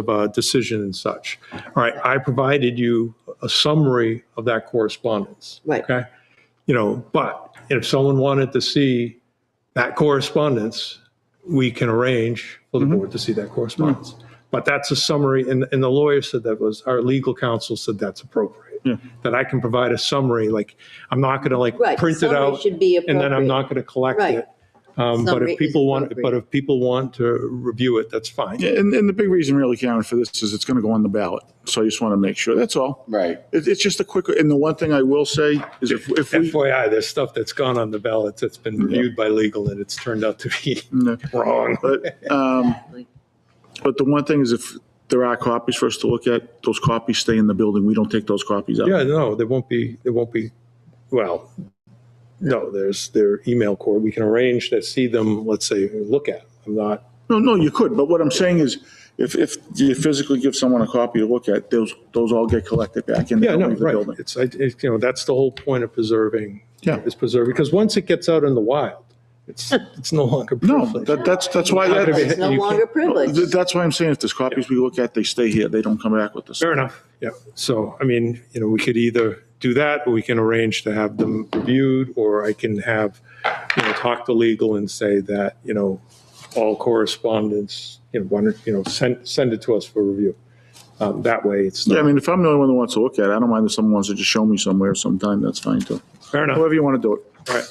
[SPEAKER 1] a decision and such. All right, I provided you a summary of that correspondence.
[SPEAKER 3] Right.
[SPEAKER 1] Okay? But if someone wanted to see that correspondence, we can arrange for the board to see that correspondence. But that's a summary, and the lawyer said our legal counsel said that's appropriate. That I can provide a summary, like, I'm not going to
[SPEAKER 3] Right,
[SPEAKER 1] print it
[SPEAKER 3] summary
[SPEAKER 1] out,
[SPEAKER 3] should be
[SPEAKER 1] and then I'm
[SPEAKER 3] appropriate.
[SPEAKER 1] not going to collect
[SPEAKER 3] Right.
[SPEAKER 1] it. But
[SPEAKER 3] re-
[SPEAKER 1] if people want,
[SPEAKER 3] appropriate.
[SPEAKER 1] but if people want to review it, that's fine.
[SPEAKER 4] Yeah, and the big reason really, Karen, for this is it's going to go on the ballot. So I just want to make sure, that's all.
[SPEAKER 5] Right.
[SPEAKER 4] It's just a quick, and the one thing I will say is if we,
[SPEAKER 1] FYI, there's stuff that's gone on the ballots that's been reviewed by legal and it's turned out to be wrong.
[SPEAKER 4] But the one thing is if there are copies for us to look at, those copies stay in the building. We don't take those copies out.
[SPEAKER 1] Yeah, no, there won't be, well, no, there's their email core. We can arrange to see them, let's say, look at. I'm not,
[SPEAKER 4] No, you could, but what I'm saying is if you physically give someone a copy to look at, those all get collected back in. They
[SPEAKER 1] yeah,
[SPEAKER 4] don't
[SPEAKER 1] no,
[SPEAKER 4] leave the
[SPEAKER 1] right.
[SPEAKER 4] building.
[SPEAKER 1] That's the whole point of preserving.
[SPEAKER 4] Yeah.
[SPEAKER 1] Is preserving, because once it gets out in the wild, it's no longer
[SPEAKER 4] No,
[SPEAKER 1] privileged.
[SPEAKER 4] that's why,
[SPEAKER 1] Not gonna be-
[SPEAKER 3] It's no
[SPEAKER 1] you
[SPEAKER 3] longer privileged.
[SPEAKER 4] that's why I'm saying if there's copies we look at, they stay here. They don't come back with us.
[SPEAKER 1] Fair enough, yeah. So, I mean, we could either do that, or we can arrange to have them reviewed, or I can have, talk to legal and say that, all correspondence, send it to us for review. That way, it's
[SPEAKER 4] Yeah, I
[SPEAKER 1] not,
[SPEAKER 4] mean, if I'm the only one that wants to look at it, I don't mind if someone wants to just show me somewhere sometime, that's fine too.
[SPEAKER 1] fair enough.
[SPEAKER 4] However you want to do it.
[SPEAKER 1] All right.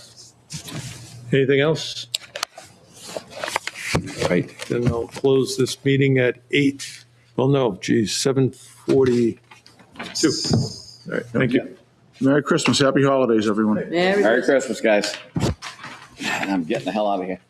[SPEAKER 1] Anything else? All right, then I'll close this meeting at 7:42. All right, thank you.
[SPEAKER 4] Merry Christmas, happy holidays, everyone.
[SPEAKER 3] Very
[SPEAKER 5] Merry Christmas, guys. I'm getting the hell out of here.